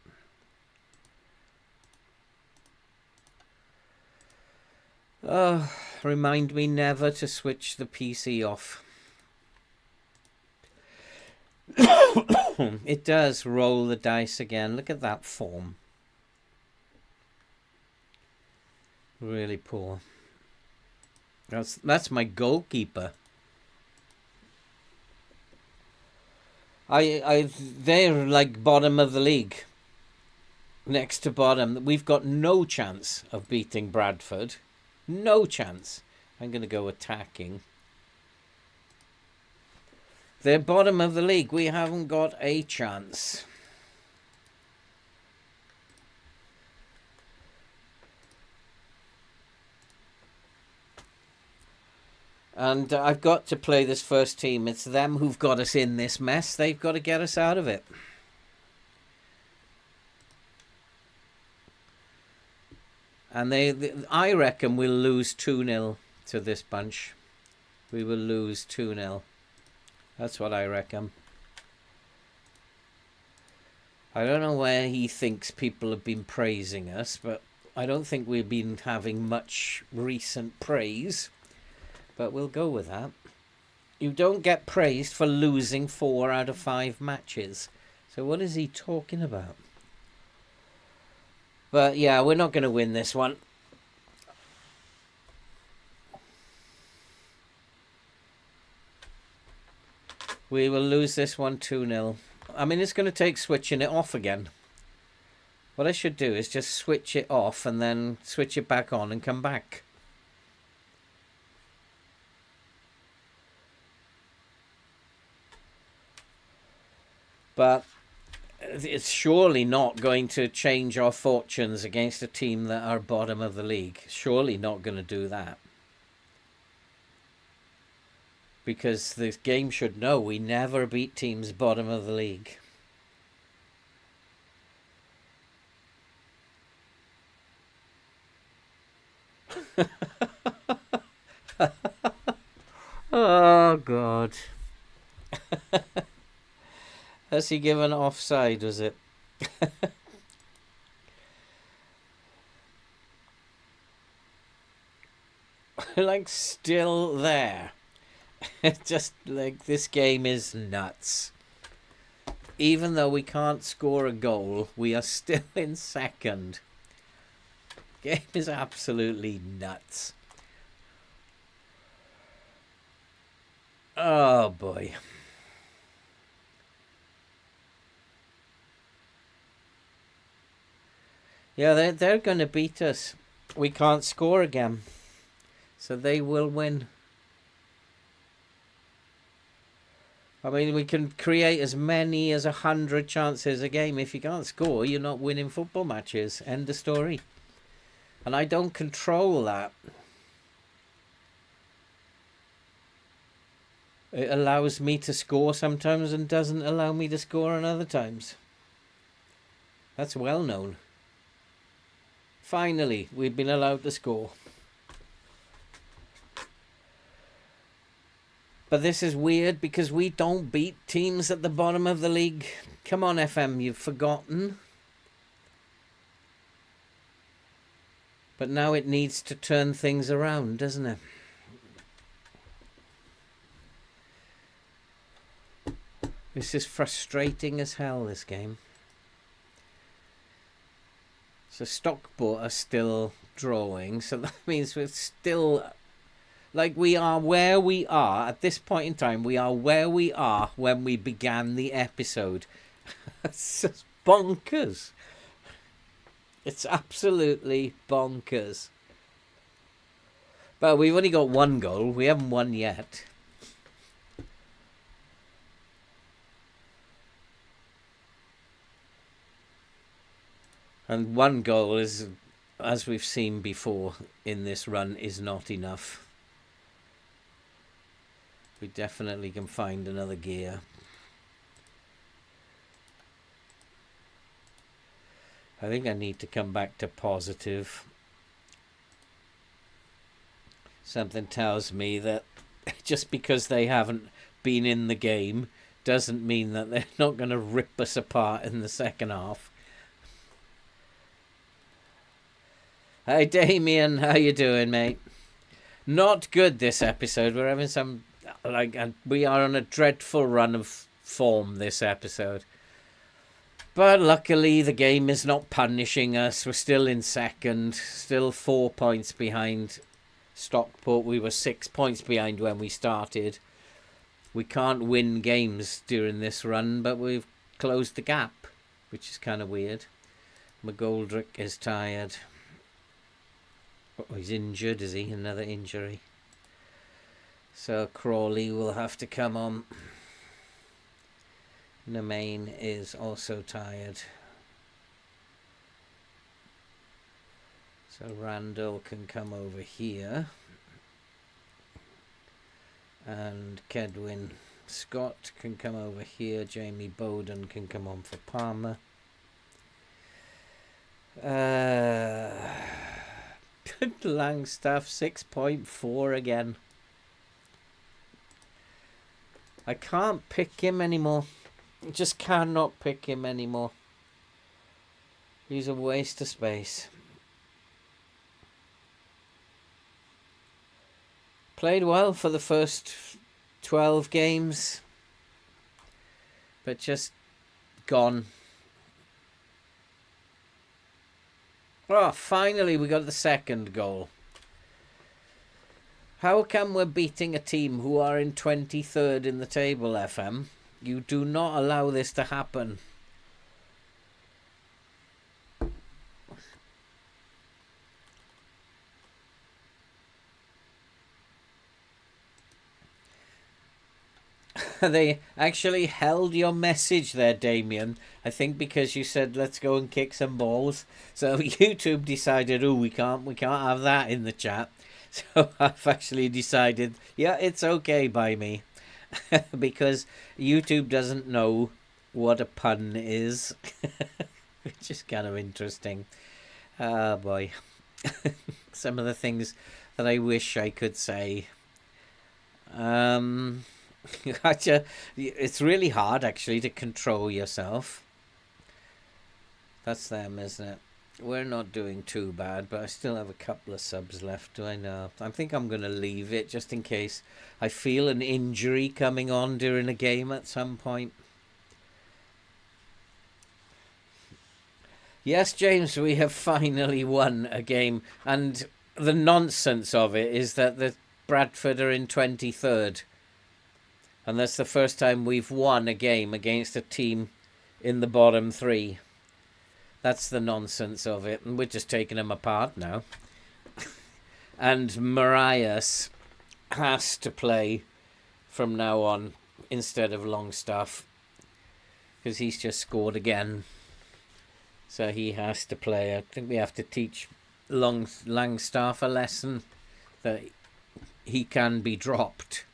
[SPEAKER 1] Oh, remind me never to switch the PC off. It does roll the dice again. Look at that form. Really poor. That's my goalkeeper. They're like bottom of the league. Next to bottom. We've got no chance of beating Bradford. No chance. I'm going to go attacking. They're bottom of the league. We haven't got a chance. And I've got to play this first team. It's them who've got us in this mess. They've got to get us out of it. And I reckon we'll lose 2-0 to this bunch. We will lose 2-0. That's what I reckon. I don't know where he thinks people have been praising us, but I don't think we've been having much recent praise. But we'll go with that. You don't get praised for losing 4 out of 5 matches. So what is he talking about? But yeah, we're not going to win this one. We will lose this one 2-0. I mean, it's going to take switching it off again. What I should do is just switch it off and then switch it back on and come back. But it's surely not going to change our fortunes against a team that are bottom of the league. Surely not going to do that. Because this game should know we never beat teams bottom of the league. Oh, God. Has he given offside, was it? Like, still there. Just like, this game is nuts. Even though we can't score a goal, we are still in second. Game is absolutely nuts. Oh, boy. Yeah, they're going to beat us. We can't score again. So they will win. I mean, we can create as many as 100 chances a game. If you can't score, you're not winning football matches. End of story. And I don't control that. It allows me to score sometimes and doesn't allow me to score on other times. That's well known. Finally, we've been allowed to score. But this is weird because we don't beat teams at the bottom of the league. Come on, FM, you've forgotten. But now it needs to turn things around, doesn't it? This is frustrating as hell, this game. So Stockport are still drawing, so that means we're still... Like, we are where we are, at this point in time, we are where we are when we began the episode. It's just bonkers. It's absolutely bonkers. But we've only got 1 goal. We haven't won yet. And 1 goal is, as we've seen before in this run, is not enough. We definitely can find another gear. I think I need to come back to positive. Something tells me that just because they haven't been in the game doesn't mean that they're not going to rip us apart in the second half. Hey Damien, how you doing, mate? Not good this episode. We're having some... we are on a dreadful run of form this episode. But luckily the game is not punishing us. We're still in second. Still 4 points behind Stockport. We were 6 points behind when we started. we can't win games during this run, but we've closed the gap, which is kind of weird. McGoldrick is tired. Oh, he's injured, is he? Another injury. So Crawley will have to come on. Nemain is also tired. So Randall can come over here. And Kedwin Scott can come over here. Jamie Bowden can come on for Palmer. Langstaff 6.4 again. I can't pick him anymore. I just cannot pick him anymore. He's a waste of space. Played well for the first 12 games, but just gone. Oh, finally we got the second goal. How come we're beating a team who are in 23rd in the table, FM? You do not allow this to happen. They actually held your message there, Damien. I think because you said let's go and kick some balls. So YouTube decided, oh, we can't have that in the chat. So I've actually decided, yeah, it's okay by me. Because YouTube doesn't know what a pun is. Which is kind of interesting. Oh boy. Some of the things that I wish I could say. It's really hard actually to control yourself. That's them, isn't it? We're not doing too bad, but I still have a couple of subs left. Do I know? I think I'm going to leave it just in case I feel an injury coming on during a game at some point. Yes, James, we have finally won a game, and the nonsense of it is that the Bradford are in 23rd. And that's the first time we've won a game against a team in the bottom three. That's the nonsense of it. And we're just taking them apart now. And Marias has to play from now on instead of Longstaff. Because he's just scored again. So he has to play. I think we have to teach Longstaff a lesson that he can be dropped.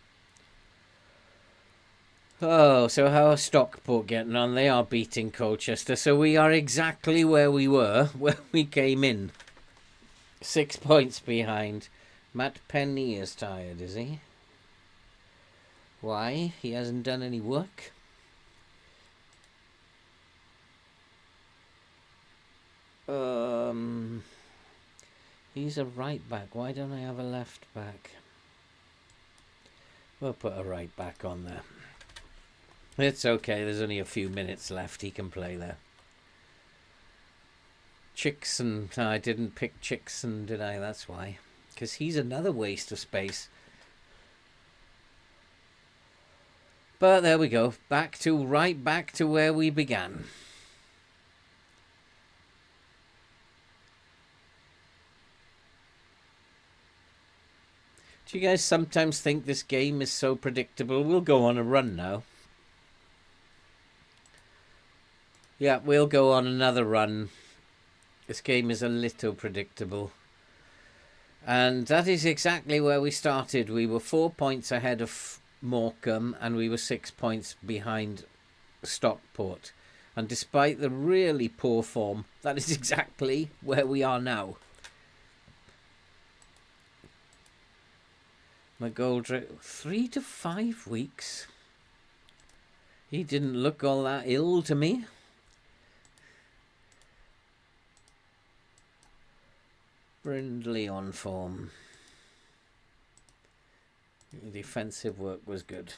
[SPEAKER 1] Oh, so how are Stockport getting on? They are beating Colchester. So we are exactly where we were when we came in. 6 points behind. Matt Penny is tired, is he? Why? He hasn't done any work? He's a right back. Why don't I have a left back? We'll put a right back on there. It's okay, there's only a few minutes left. He can play there. Chickson. No, I didn't pick Chickson, did I? That's why. Because he's another waste of space. But there we go. Right back to where we began. Do you guys sometimes think this game is so predictable? We'll go on a run now. Yeah, we'll go on another run. This game is a little predictable. And that is exactly where we started. We were 4 points ahead of Morecambe and we were 6 points behind Stockport. And despite the really poor form, that is exactly where we are now. McGoldrick, 3 to 5 weeks. He didn't look all that ill to me. Brindley on form. Defensive work was good.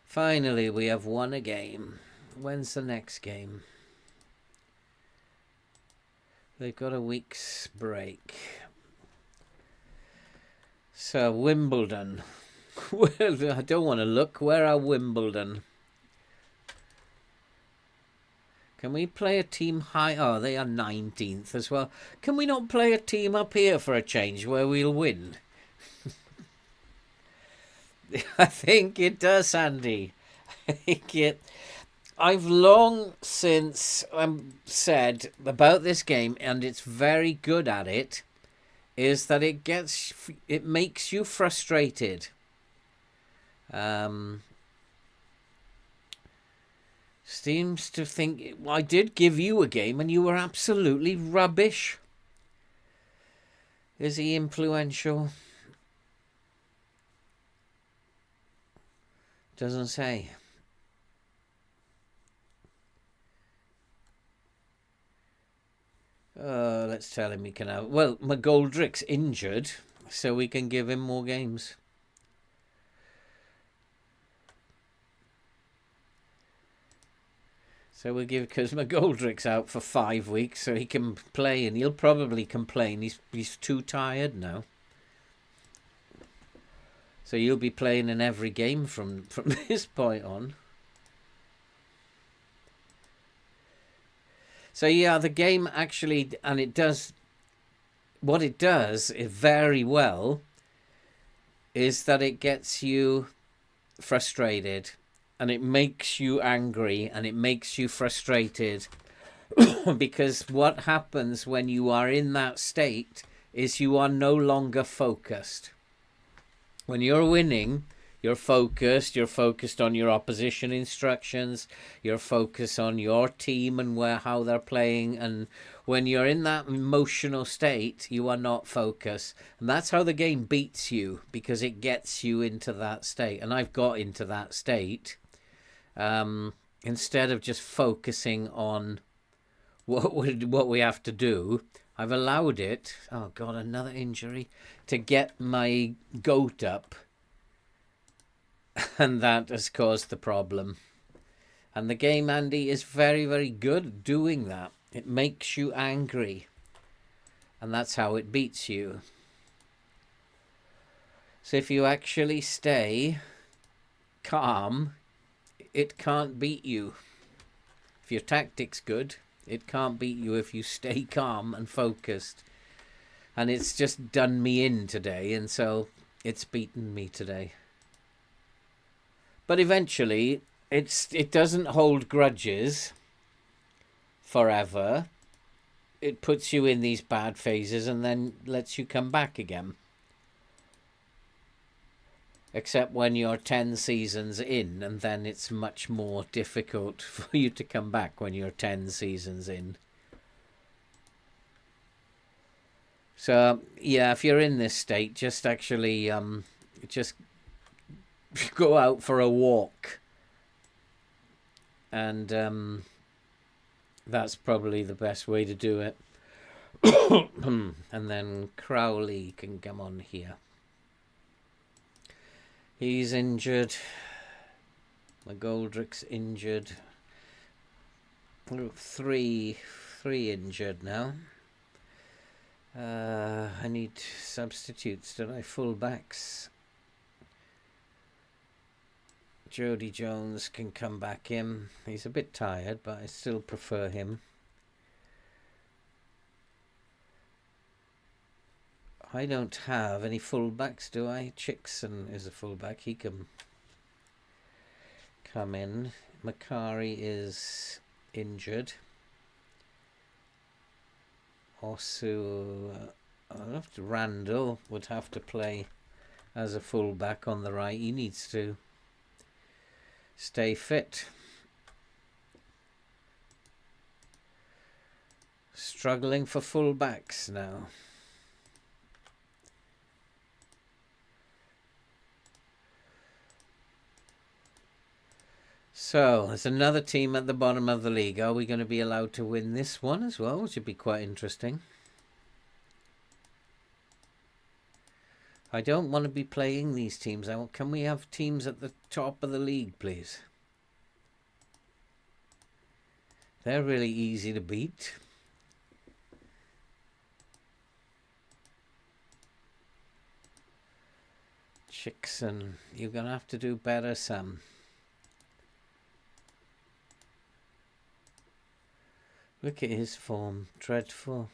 [SPEAKER 1] Finally, we have won a game. When's the next game? They've got a week's break. So, Wimbledon. Well, I don't want to look. Where are Wimbledon? Can we play a team high? Oh, they are 19th as well. Can we not play a team up here for a change where we'll win? I think it does, Andy. I think it. I've long since said about this game, and it's very good at it, is that it makes you frustrated. Seems to think I did give you a game and you were absolutely rubbish. Is he influential? Doesn't say. Let's tell him he can have. Well, McGoldrick's injured, so we can give him more games. So we'll give, because McGoldrick's out for 5 weeks, so he can play, and he'll probably complain he's too tired now. So you'll be playing in every game from this point on. So yeah, the game actually, and it does, what it does very well is that it gets you frustrated, and it makes you angry, and it makes you frustrated. Because what happens when you are in that state is you are no longer focused. When you're winning, you're focused on your opposition instructions, you're focused on your team and how they're playing, and when you're in that emotional state, you are not focused. And that's how the game beats you, because it gets you into that state. And I've got into that state. Instead of just focusing on what we have to do, I've allowed it, oh God, another injury, to get my goat up. And that has caused the problem. And the game, Andy, is very, very good at doing that. It makes you angry. And that's how it beats you. So if you actually stay calm, it can't beat you. If your tactic's good, it can't beat you if you stay calm and focused. And it's just done me in today, and so it's beaten me today. But eventually, it doesn't hold grudges forever. It puts you in these bad phases and then lets you come back again. Except when you're 10 seasons in, and then it's much more difficult for you to come back when you're 10 seasons in. So, yeah, if you're in this state, just actually, just go out for a walk. And that's probably the best way to do it. And then Crowley can come on here. He's injured. McGoldrick's injured. Three injured now. I need substitutes, don't I? Fullbacks. Jody Jones can come back in. He's a bit tired, but I still prefer him. I don't have any fullbacks, do I? Chickson is a fullback. He can come in. Macari is injured. Also, Randall would have to play as a fullback on the right. He needs to stay fit. Struggling for fullbacks now. So, there's another team at the bottom of the league. Are we going to be allowed to win this one as well? Which would be quite interesting. I don't want to be playing these teams. Can we have teams at the top of the league, please? They're really easy to beat. Chickson, you're going to have to do better, Sam. Look at his form. Dreadful.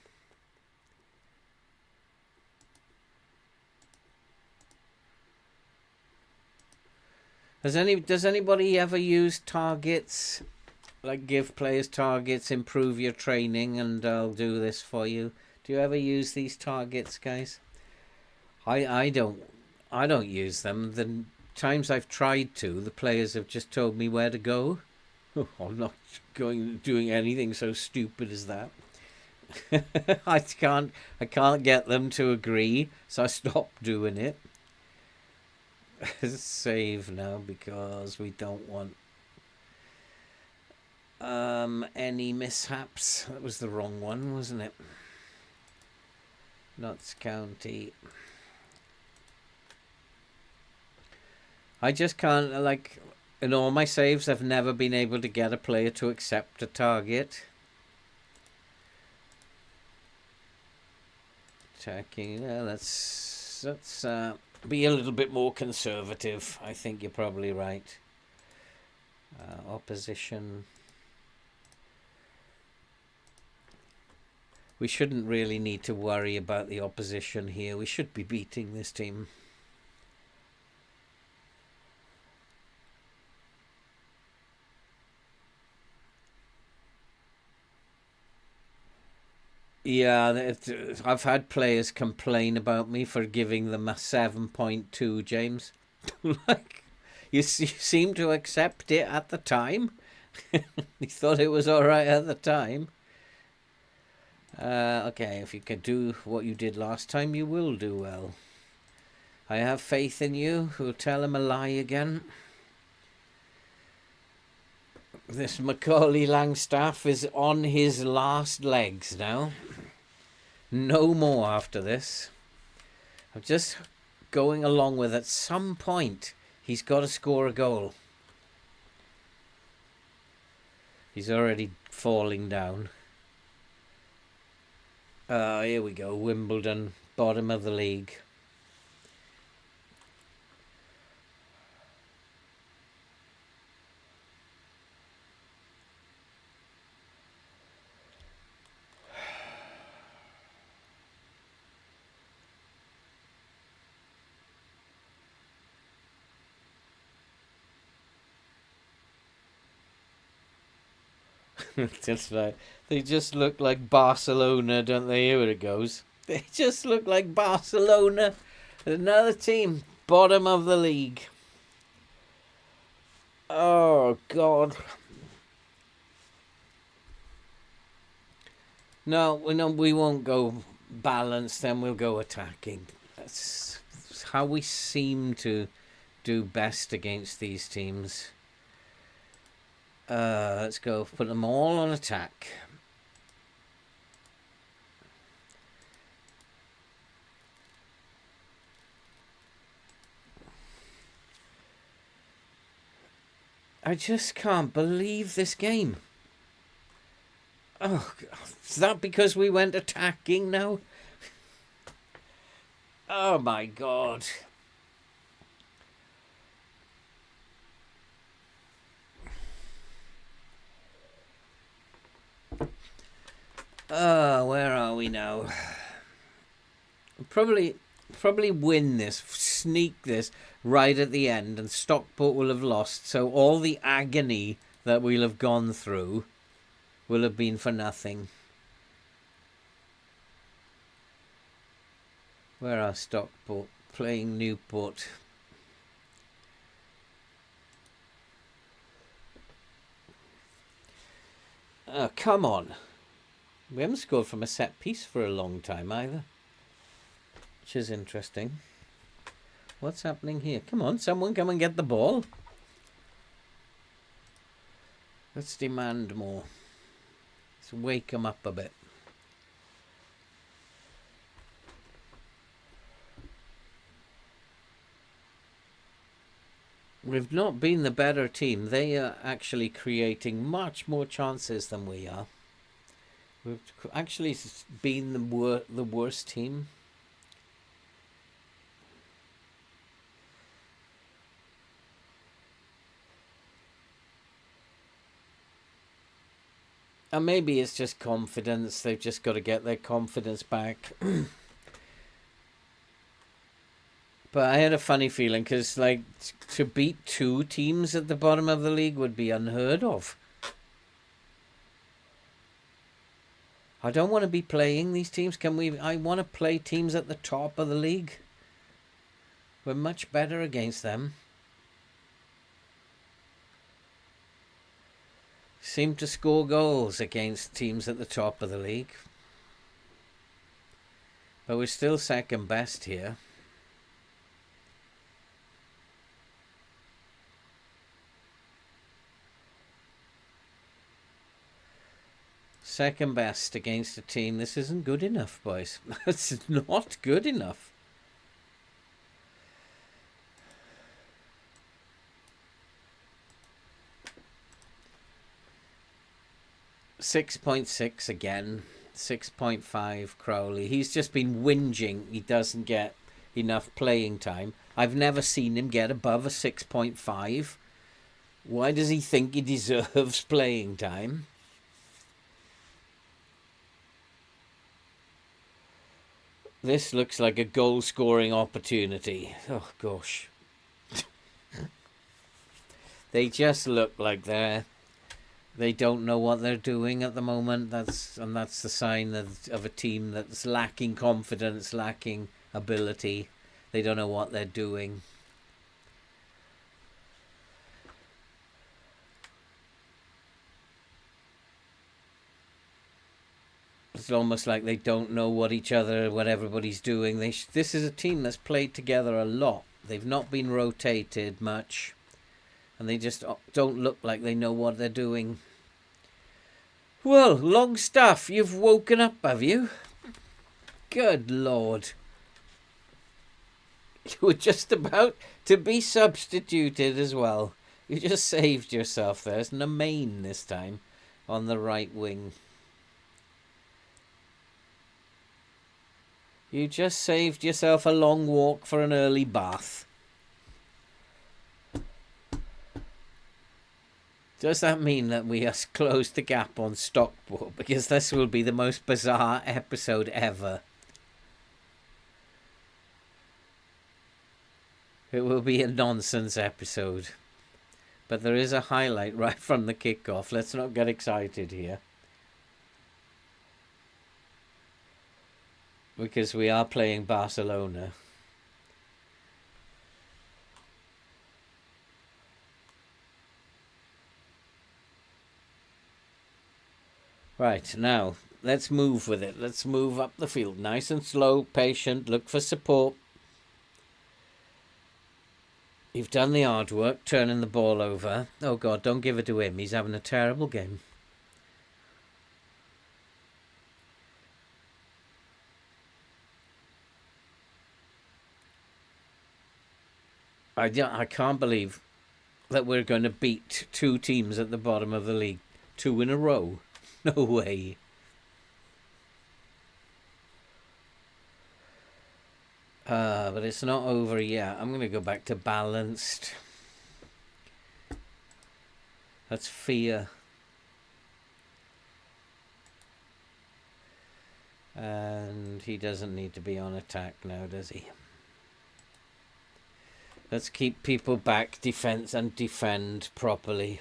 [SPEAKER 1] Does anybody ever use targets? Like give players targets, improve your training, and I'll do this for you. Do you ever use these targets, guys? I don't use them. The times I've tried to, the players have just told me where to go. I'm not doing anything so stupid as that. I can't get them to agree, so I stopped doing it. Save now because we don't want any mishaps. That was the wrong one, wasn't it? Notts County. I just can't, like, in all my saves, I've never been able to get a player to accept a target. Attacking, yeah, let's be a little bit more conservative. I think you're probably right. Opposition. We shouldn't really need to worry about the opposition here. We should be beating this team. Yeah, I've had players complain about me for giving them a 7.2, James. Like, you seem to accept it at the time. You thought it was all right at the time. Okay, if you can do what you did last time, you will do well. I have faith in you. Who'll tell him a lie again? This Macaulay Langstaff is on his last legs now. No more after this. I'm just going along with at some point he's got to score a goal. He's already falling down. Here we go. Wimbledon, bottom of the league. Just like, they just look like Barcelona, don't they? Here it goes. They just look like Barcelona. Another team, bottom of the league. Oh, God. No, we won't go balanced, then we'll go attacking. That's how we seem to do best against these teams. Let's go put them all on attack. I just can't believe this game. Oh, is that because we went attacking now? Oh my God. Where are we now? Probably win this, sneak this right at the end, and Stockport will have lost. So all the agony that we'll have gone through will have been for nothing. Where are Stockport? Playing Newport. Oh, come on. We haven't scored from a set piece for a long time either. Which is interesting. What's happening here? Come on, someone come and get the ball. Let's demand more. Let's wake them up a bit. We've not been the better team. They are actually creating much more chances than we are. We've actually been the worst team. And maybe it's just confidence. They've just got to get their confidence back. But I had a funny feeling because, like, to beat two teams at the bottom of the league would be unheard of. I don't want to be playing these teams. I want to play teams at the top of the league. We're much better against them. Seem to score goals against teams at the top of the league. But we're still second best here. Second best against a team. This isn't good enough, boys. It's not good enough. .6 again. 6.5 Crowley. He's just been whinging. He doesn't get enough playing time. I've never seen him get above a 6.5. Why does he think he deserves playing time? This looks like a goal-scoring opportunity. Oh, gosh. They just look like they don't know what they're doing at the moment. That's the sign of a team that's lacking confidence, lacking ability. They don't know what they're doing. It's almost like they don't know what everybody's doing. This is a team that's played together a lot. They've not been rotated much. And they just don't look like they know what they're doing. Well, Longstaff, you've woken up, have you? Good Lord. You were just about to be substituted as well. You just saved yourself there. It's Namain this time on the right wing. You just saved yourself a long walk for an early bath. Does that mean that we have closed the gap on Stockport? Because this will be the most bizarre episode ever. It will be a nonsense episode. But there is a highlight right from the kickoff. Let's not get excited here. Because we are playing Barcelona. Right, now, let's move with it. Let's move up the field. Nice and slow, patient, look for support. You've done the hard work, turning the ball over. Oh, God, don't give it to him. He's having a terrible game. I can't believe that we're going to beat two teams at the bottom of the league. 2 in a row. No way. But it's not over yet. I'm going to go back to balanced. That's fear. And he doesn't need to be on attack now, does he? Let's keep people back, defense, and defend properly.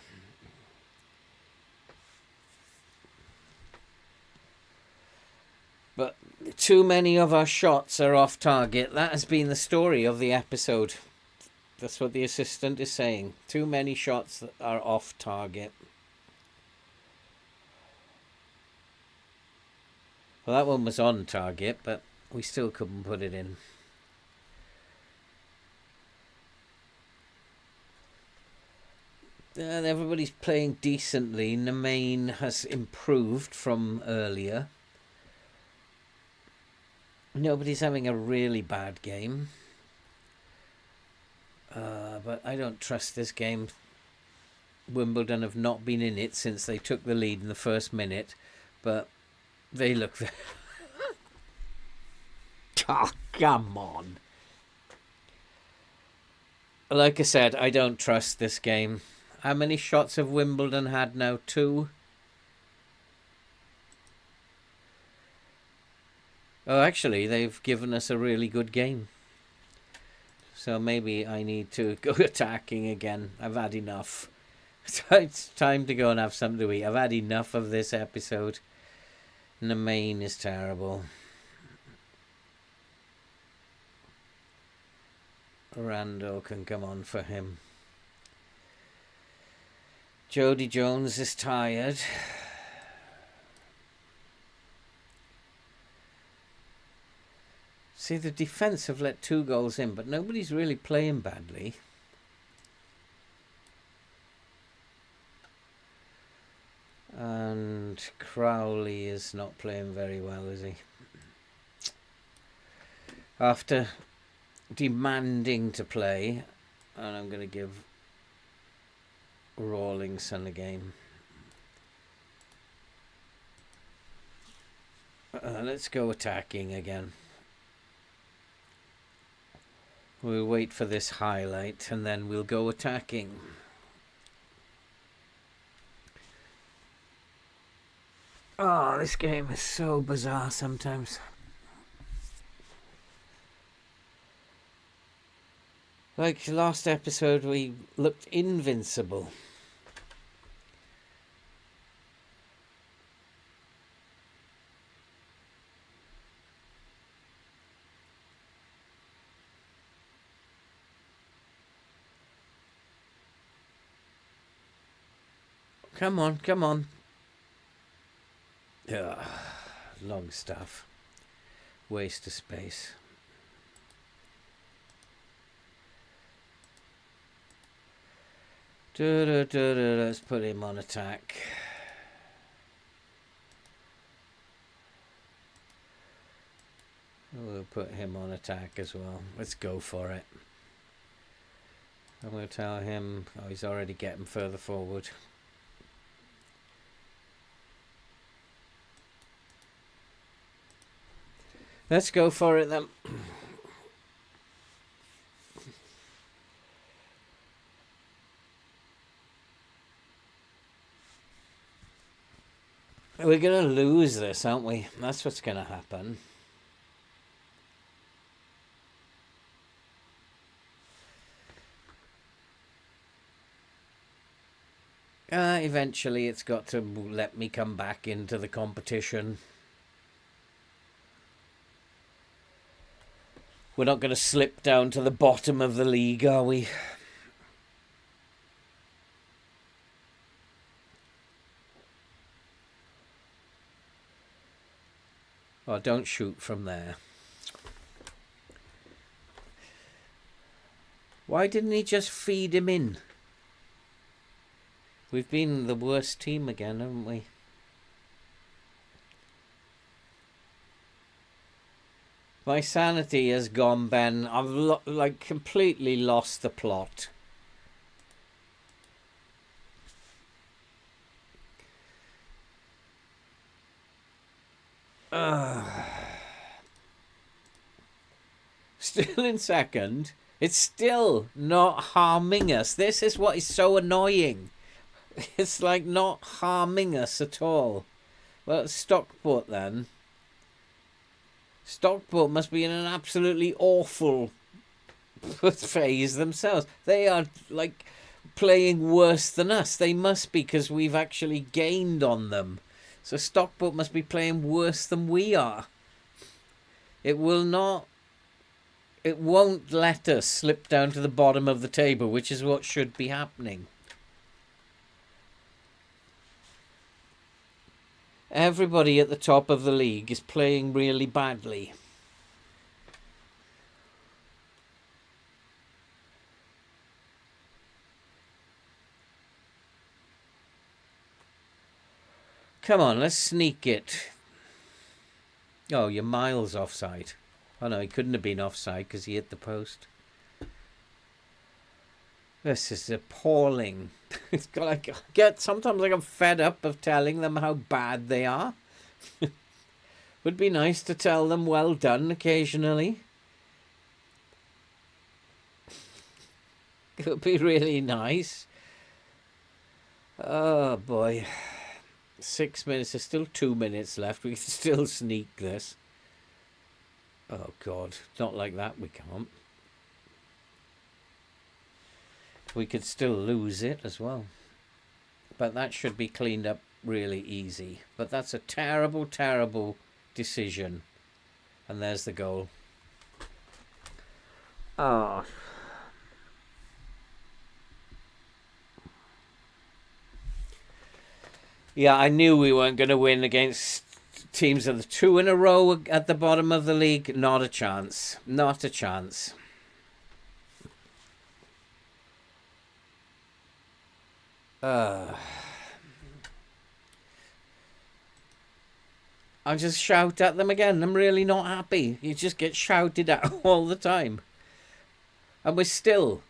[SPEAKER 1] But too many of our shots are off target. That has been the story of the episode. That's what the assistant is saying. Too many shots are off target. Well, that one was on target, but we still couldn't put it in. And everybody's playing decently. Namain has improved from earlier. Nobody's having a really bad game. But I don't trust this game. Wimbledon have not been in it since they took the lead in the first minute. But they look... Oh, come on. Like I said, I don't trust this game. How many shots have Wimbledon had now? 2? Oh, actually, they've given us a really good game. So maybe I need to go attacking again. I've had enough. It's time to go and have something to eat. I've had enough of this episode. And the main is terrible. Rando can come on for him. Jody Jones is tired. See, the defence have let 2 goals in, but nobody's really playing badly. And Crowley is not playing very well, is he? After demanding to play, and I'm going to give Rawlingson a game. Let's go attacking again. We'll wait for this highlight and then we'll go attacking. Oh, this game is so bizarre sometimes. Like last episode, we looked invincible. Come on, come on. Ugh, long stuff. Waste of space. Let's put him on attack. We'll put him on attack as well. Let's go for it. I'm going to tell him... Oh, he's already getting further forward. Let's go for it then. We're going to lose this, aren't we? That's what's going to happen. Eventually it's got to let me come back into the competition. We're not going to slip down to the bottom of the league, are we? Oh, don't shoot from there. Why didn't he just feed him in? We've been the worst team again, haven't we? My sanity has gone, Ben. I've like completely lost the plot. Still in second. It's still not harming us. This is what is so annoying. It's like not harming us at all. Well, Stockport then. Stockport must be in an absolutely awful phase themselves. They are like playing worse than us. They must be, because we've actually gained on them. So Stockport must be playing worse than we are. It won't let us slip down to the bottom of the table, which is what should be happening. Everybody at the top of the league is playing really badly. Come on, let's sneak it. Oh, you're miles offside. Oh no, he couldn't have been offside because he hit the post. This is appalling. It's got like sometimes like I'm fed up of telling them how bad they are. Would be nice to tell them well done occasionally. It would be really nice. Oh boy. 6 minutes. There's still 2 minutes left. We can still sneak this. Oh, God. Not like that, we can't. We could still lose it as well. But that should be cleaned up really easy. But that's a terrible, terrible decision. And there's the goal. Oh. Yeah, I knew we weren't going to win against teams of the 2 in a row at the bottom of the league. Not a chance. Not a chance. I just shout at them again. I'm really not happy. You just get shouted at all the time. And we're still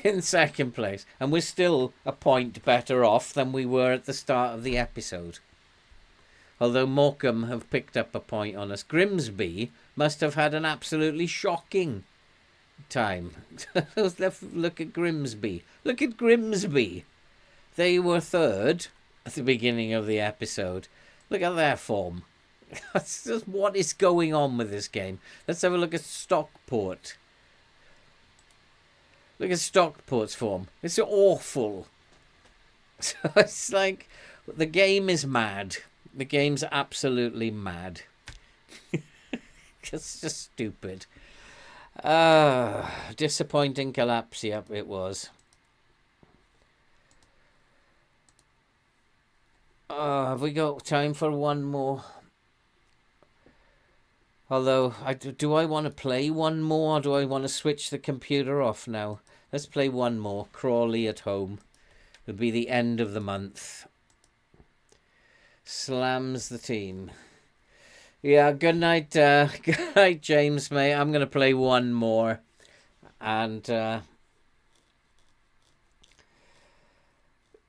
[SPEAKER 1] in second place. And we're still a point better off than we were at the start of the episode. Although Morecambe have picked up a point on us. Grimsby must have had an absolutely shocking time. Look at Grimsby. Look at Grimsby. They were third at the beginning of the episode. Look at their form. That's just what is going on with this game. Let's have a look at Stockport. Look at Stockport's form. It's awful. So it's like the game is mad. The game's absolutely mad. It's just stupid. Disappointing collapse. Yep, it was. Have we got time for one more? Although, do I want to play one more, or do I want to switch the computer off now? Let's play one more. Crawley at home. It'll be the end of the month. Slams the team. Yeah, good night, good night, James, mate. I'm going to play one more. And, oh,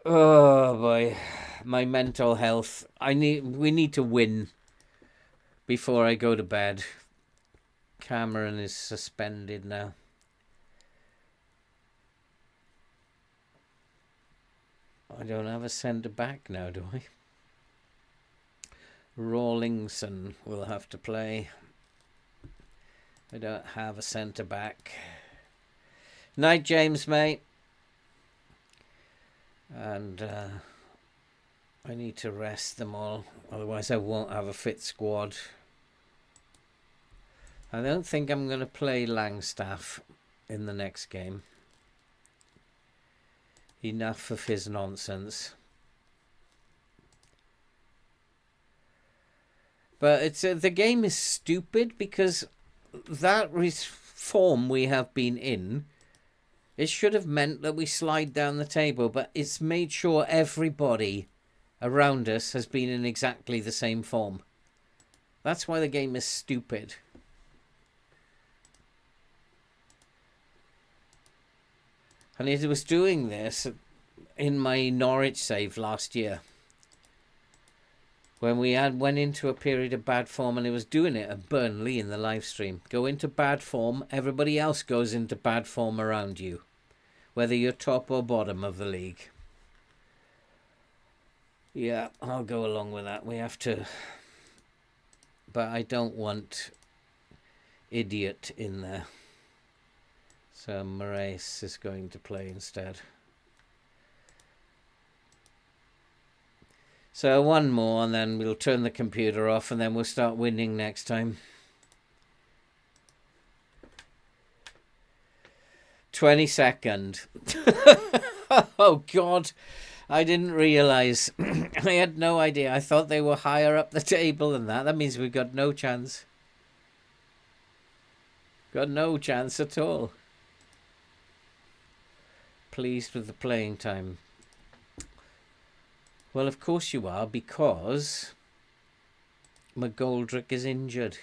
[SPEAKER 1] boy. My mental health. We need to win before I go to bed. Cameron is suspended now. I don't have a centre back now, do I? Rawlingson will have to play. I don't have a centre back. Night, James, mate. And I need to rest them all, otherwise I won't have a fit squad. I don't think I'm going to play Langstaff in the next game. Enough of his nonsense. But it's the game is stupid because that form we have been in, it should have meant that we slide down the table, but it's made sure everybody around us has been in exactly the same form. That's why the game is stupid. And it was doing this in my Norwich save last year, when we went into a period of bad form, and it was doing it at Burnley in the live stream. Go into bad form, everybody else goes into bad form around you, whether you're top or bottom of the league. Yeah, I'll go along with that. We have to... But I don't want idiot in there. So Moraes is going to play instead. So one more, and then we'll turn the computer off, and then we'll start winning next time. 22nd. Oh, God. I didn't realise. I had no idea. I thought they were higher up the table than that. That means we've got no chance. Got no chance at all. Pleased with the playing time. Well, of course you are, because McGoldrick is injured.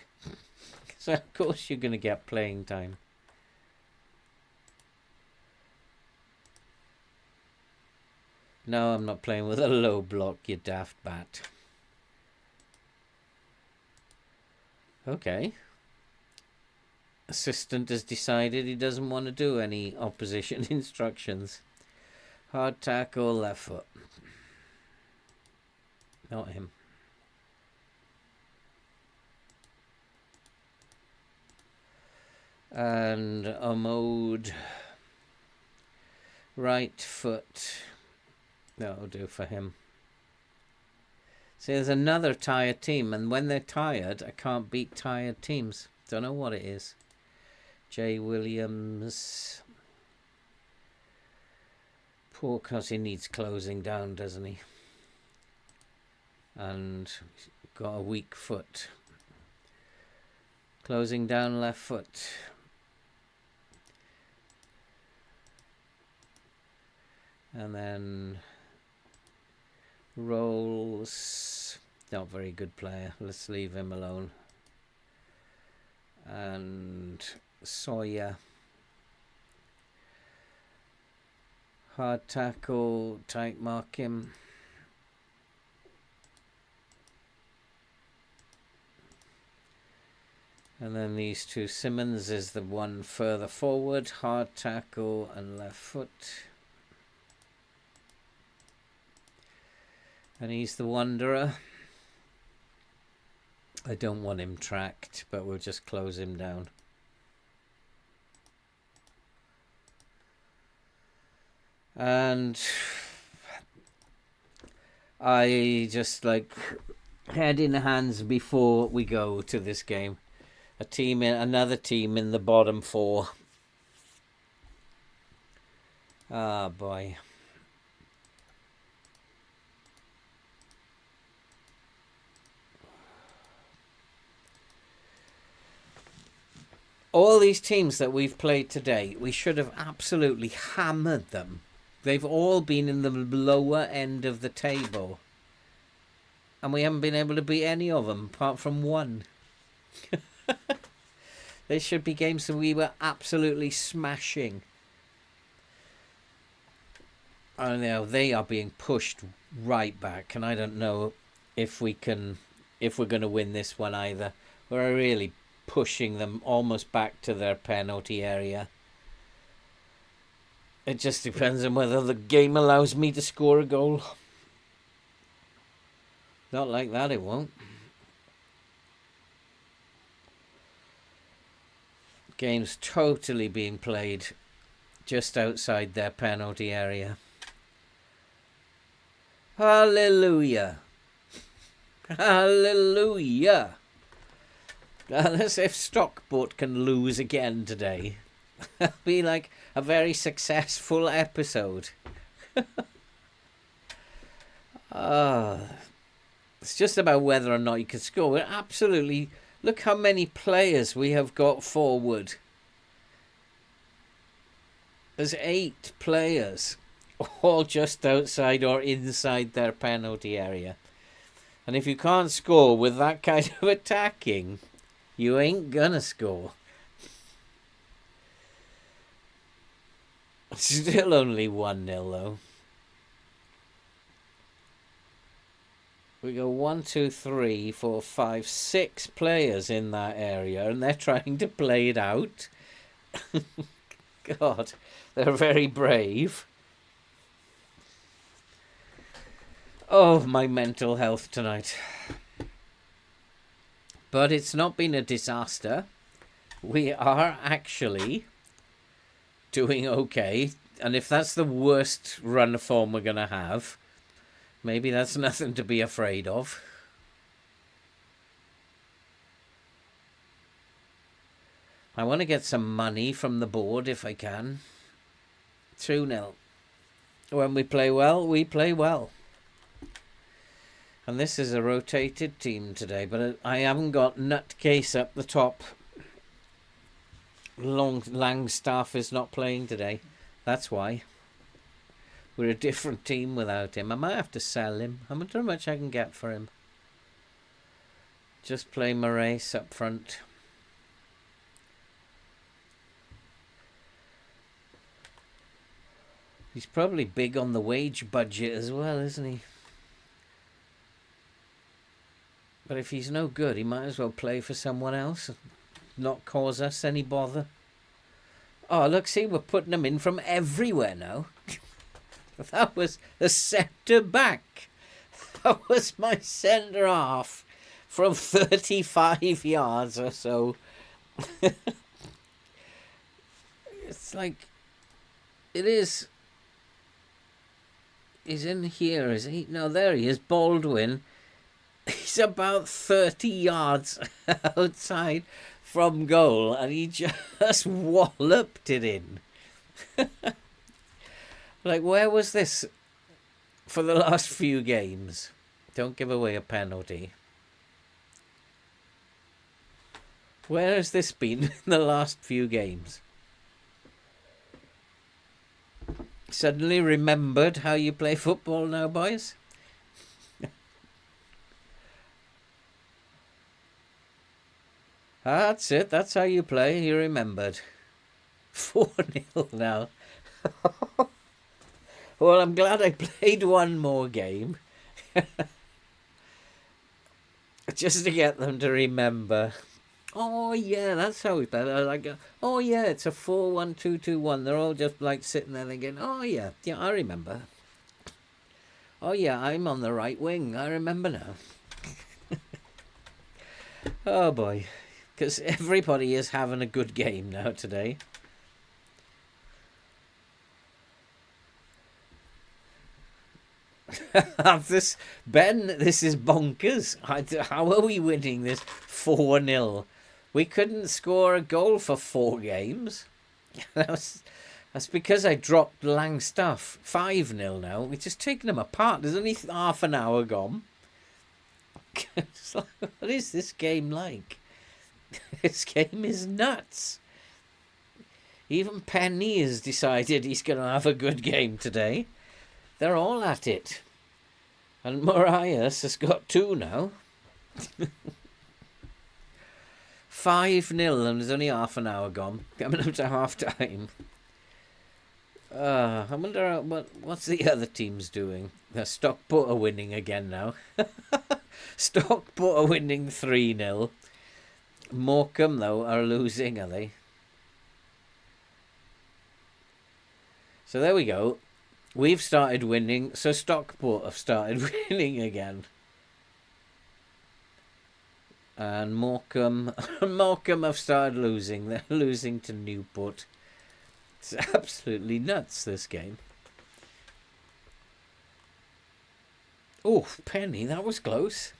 [SPEAKER 1] So of course you're going to get playing time. No, I'm not playing with a low block, you daft bat. Okay. Assistant has decided he doesn't want to do any opposition instructions. Hard tackle, left foot. Not him. And a mode. Right foot. That'll do for him. See, there's another tired team, and when they're tired, I can't beat tired teams. Don't know what it is. Jay Williams. Poor cos he needs closing down, doesn't he? And he's got a weak foot. Closing down left foot. And then Rolls. Not very good player. Let's leave him alone. And Sawyer. Hard tackle, tight mark him. And then these two. Simmons is the one further forward. Hard tackle and left foot. And he's the wanderer. I don't want him tracked, but we'll just close him down. And I just like head in hands before we go to this game. Another team in the bottom four. Ah, boy. All these teams that we've played today, we should have absolutely hammered them. They've all been in the lower end of the table. And we haven't been able to beat any of them, apart from one. They should be games that we were absolutely smashing. And now they are being pushed right back. And I don't know if we're going to win this one either. We're really pushing them almost back to their penalty area. It just depends on whether the game allows me to score a goal. Not like that, it won't. Game's totally being played just outside their penalty area. Hallelujah. Hallelujah. Unless if Stockport can lose again today. It'll be like a very successful episode. It's just about whether or not you can score. We're absolutely... Look how many players we have got forward. There's 8 players. All just outside or inside their penalty area. And if you can't score with that kind of attacking, you ain't gonna score. Still only 1-0 though. We go 1, 2, 3, 4, 5, 6 players in that area, and they're trying to play it out. God, they're very brave. Oh, my mental health tonight. But it's not been a disaster. We are actually doing okay. And if that's the worst run of form we're going to have, maybe that's nothing to be afraid of. I want to get some money from the board if I can. 2-0. When we play well, we play well. And this is a rotated team today, but I haven't got Nutcase up the top. Langstaff is not playing today. That's why. We're a different team without him. I might have to sell him. I wonder how much I can get for him. Just play Moraes up front. He's probably big on the wage budget as well, isn't he? But if he's no good, he might as well play for someone else and not cause us any bother. Oh, look, see, we're putting him in from everywhere now. That was the centre back. That was my centre half from 35 yards or so. It's like, it is. He's in here, is he? No, there he is, Baldwin. He's about 30 yards outside from goal, and he just walloped it in. Like, where was this for the last few games? Don't give away a penalty. Where has this been in the last few games? Suddenly remembered how you play football now, boys? That's it. That's how you play. You remembered. 4-0 now. Well, I'm glad I played one more game. Just to get them to remember. Oh, yeah, that's how we play. Like, oh, yeah, it's a 4-1-2-2-1. They're all just like sitting there thinking, oh, yeah, I remember. Oh, yeah, I'm on the right wing. I remember now. Oh, boy. Because everybody is having a good game now today. This is bonkers. How are we winning this 4-0? We couldn't score a goal for 4 games. That's because I dropped Langstaff. 5-0 now. We're just taking them apart. There's only half an hour gone. What is this game like? This game is nuts. Even Penny has decided he's going to have a good game today. They're all at it. And Marias has got 2 now. 5-0 and there's only half an hour gone. Coming up to half time. I wonder what's the other teams doing. Stockport are winning again now. Stockport are winning 3-0. Morecambe, though, are losing, are they? So there we go. We've started winning, so Stockport have started winning again. And Morecambe have started losing. They're losing to Newport. It's absolutely nuts, this game. Oh, Penny, that was close.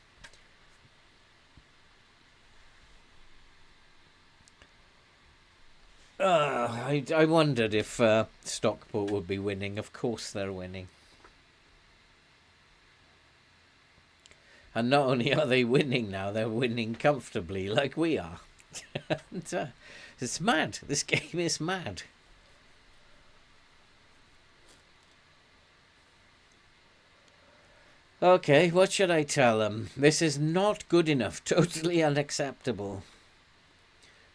[SPEAKER 1] I wondered if Stockport would be winning. Of course they're winning. And not only are they winning now, they're winning comfortably like we are. And, it's mad. This game is mad. Okay, what should I tell them? This is not good enough. Totally unacceptable.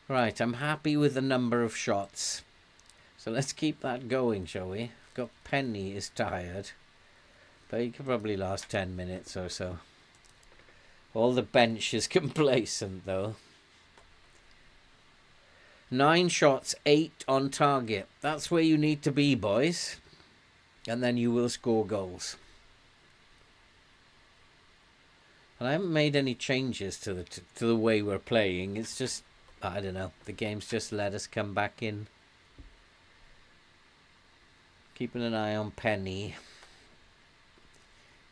[SPEAKER 1] Right, I'm happy with the number of shots. So let's keep that going, shall we? Got Penny is tired. But he could probably last 10 minutes or so. All the bench is complacent, though. 9 shots, 8 on target. That's where you need to be, boys. And then you will score goals. And I haven't made any changes to the way we're playing. It's just, I don't know, the game's just let us come back in. Keeping an eye on Penny.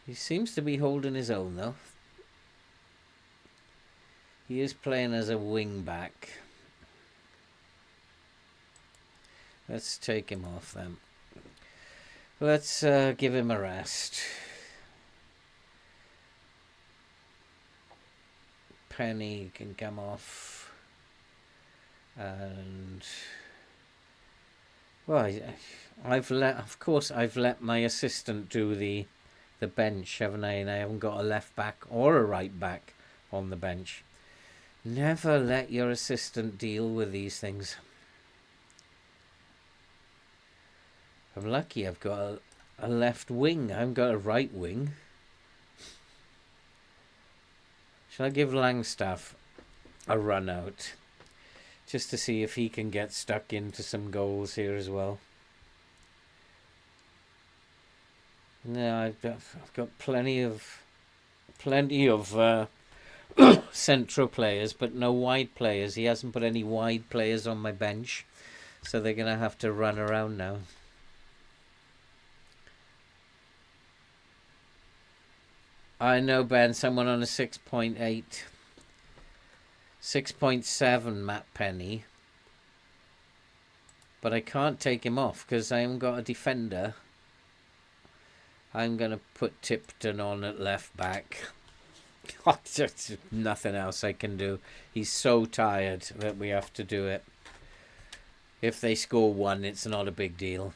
[SPEAKER 1] He seems to be holding his own, though. He is playing as a wing back. Let's take him off then. Let's give him a rest. Penny can come off. And well, I've let my assistant do the bench, haven't I? And I haven't got a left back or a right back on the bench. Never let your assistant deal with these things. I'm lucky I've got a left wing. I haven't got a right wing. Shall I give Langstaff a run out? Just to see if he can get stuck into some goals here as well. No, I've got plenty of central players, but no wide players. He hasn't put any wide players on my bench. So they're going to have to run around now. I know, Ben, someone on a 6.8. 6.7 Matt Penny. But I can't take him off because I haven't got a defender. I'm going to put Tipton on at left back. There's nothing else I can do. He's so tired that we have to do it. If they score one, it's not a big deal.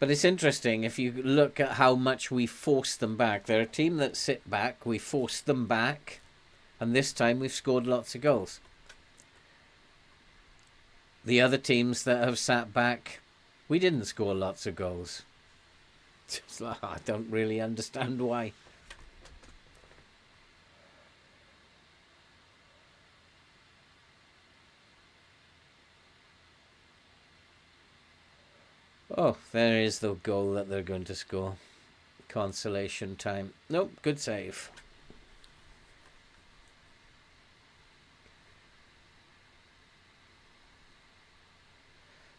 [SPEAKER 1] But it's interesting, if you look at how much we force them back. They're a team that sit back, we force them back, and this time we've scored lots of goals. The other teams that have sat back, we didn't score lots of goals. I don't really understand why. Oh, there is the goal that they're going to score. Consolation time. Nope, good save.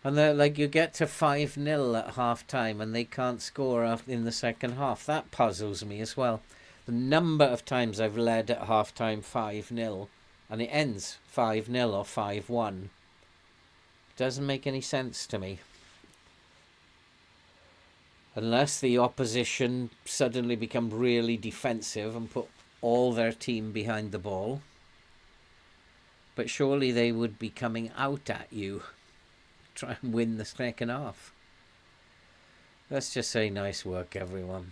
[SPEAKER 1] And they're like, you get to 5-0 at half time and they can't score in the second half. That puzzles me as well. The number of times I've led at half time 5-0 and it ends 5-0 or 5-1. Doesn't make any sense to me. Unless the opposition suddenly become really defensive and put all their team behind the ball. But surely they would be coming out at you. Try and win the second half. Let's just say nice work, everyone.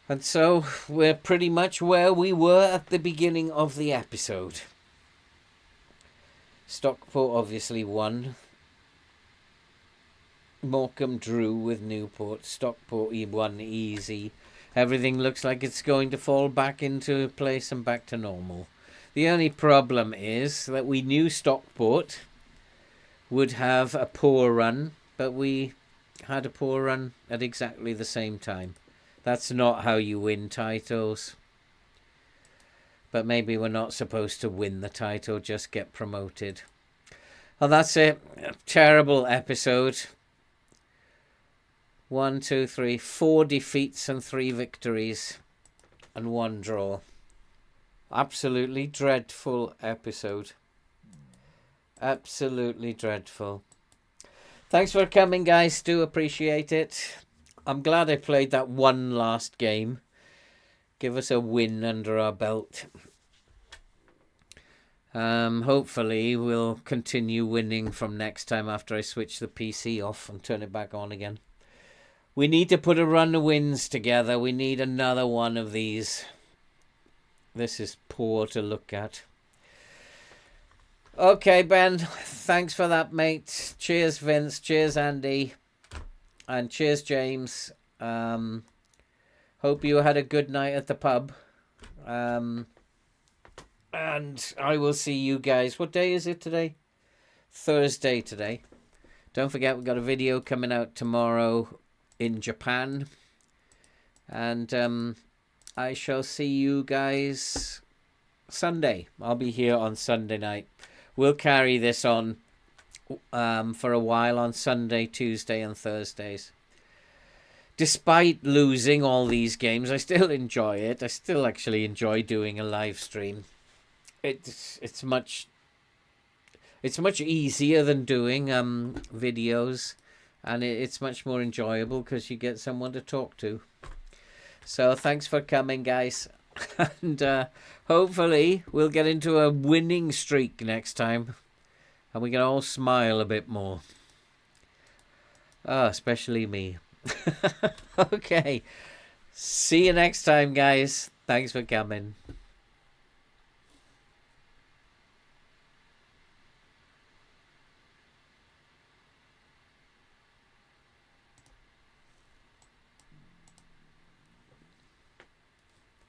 [SPEAKER 1] And so we're pretty much where we were at the beginning of the episode. Stockport obviously won. Morecambe drew with Newport. Stockport won easy. Everything looks like it's going to fall back into place and back to normal. The only problem is that we knew Stockport would have a poor run, but we had a poor run at exactly the same time. That's not how you win titles. But maybe we're not supposed to win the title, just get promoted. Well, that's it. A terrible episode. 1, 2, 3, 4 defeats and 3 victories and 1 draw. Absolutely dreadful episode. Absolutely dreadful. Thanks for coming, guys. Do appreciate it. I'm glad I played that one last game. Give us a win under our belt. Hopefully we'll continue winning from next time after I switch the PC off and turn it back on again. We need to put a run of wins together. We need another one of these. This is poor to look at. Okay, Ben. Thanks for that, mate. Cheers, Vince. Cheers, Andy. And cheers, James. Hope you had a good night at the pub. And I will see you guys. What day is it today? Thursday today. Don't forget, we've got a video coming out tomorrow in Japan. And I shall see you guys Sunday. I'll be here on Sunday night. We'll carry this on for a while on Sunday, Tuesday and Thursdays. Despite losing all these games, I still enjoy it. I still actually enjoy doing a live stream. It's much easier than doing videos, and it's much more enjoyable because you get someone to talk to. So thanks for coming, guys. And hopefully we'll get into a winning streak next time. And we can all smile a bit more. Especially me. Okay. See you next time, guys. Thanks for coming.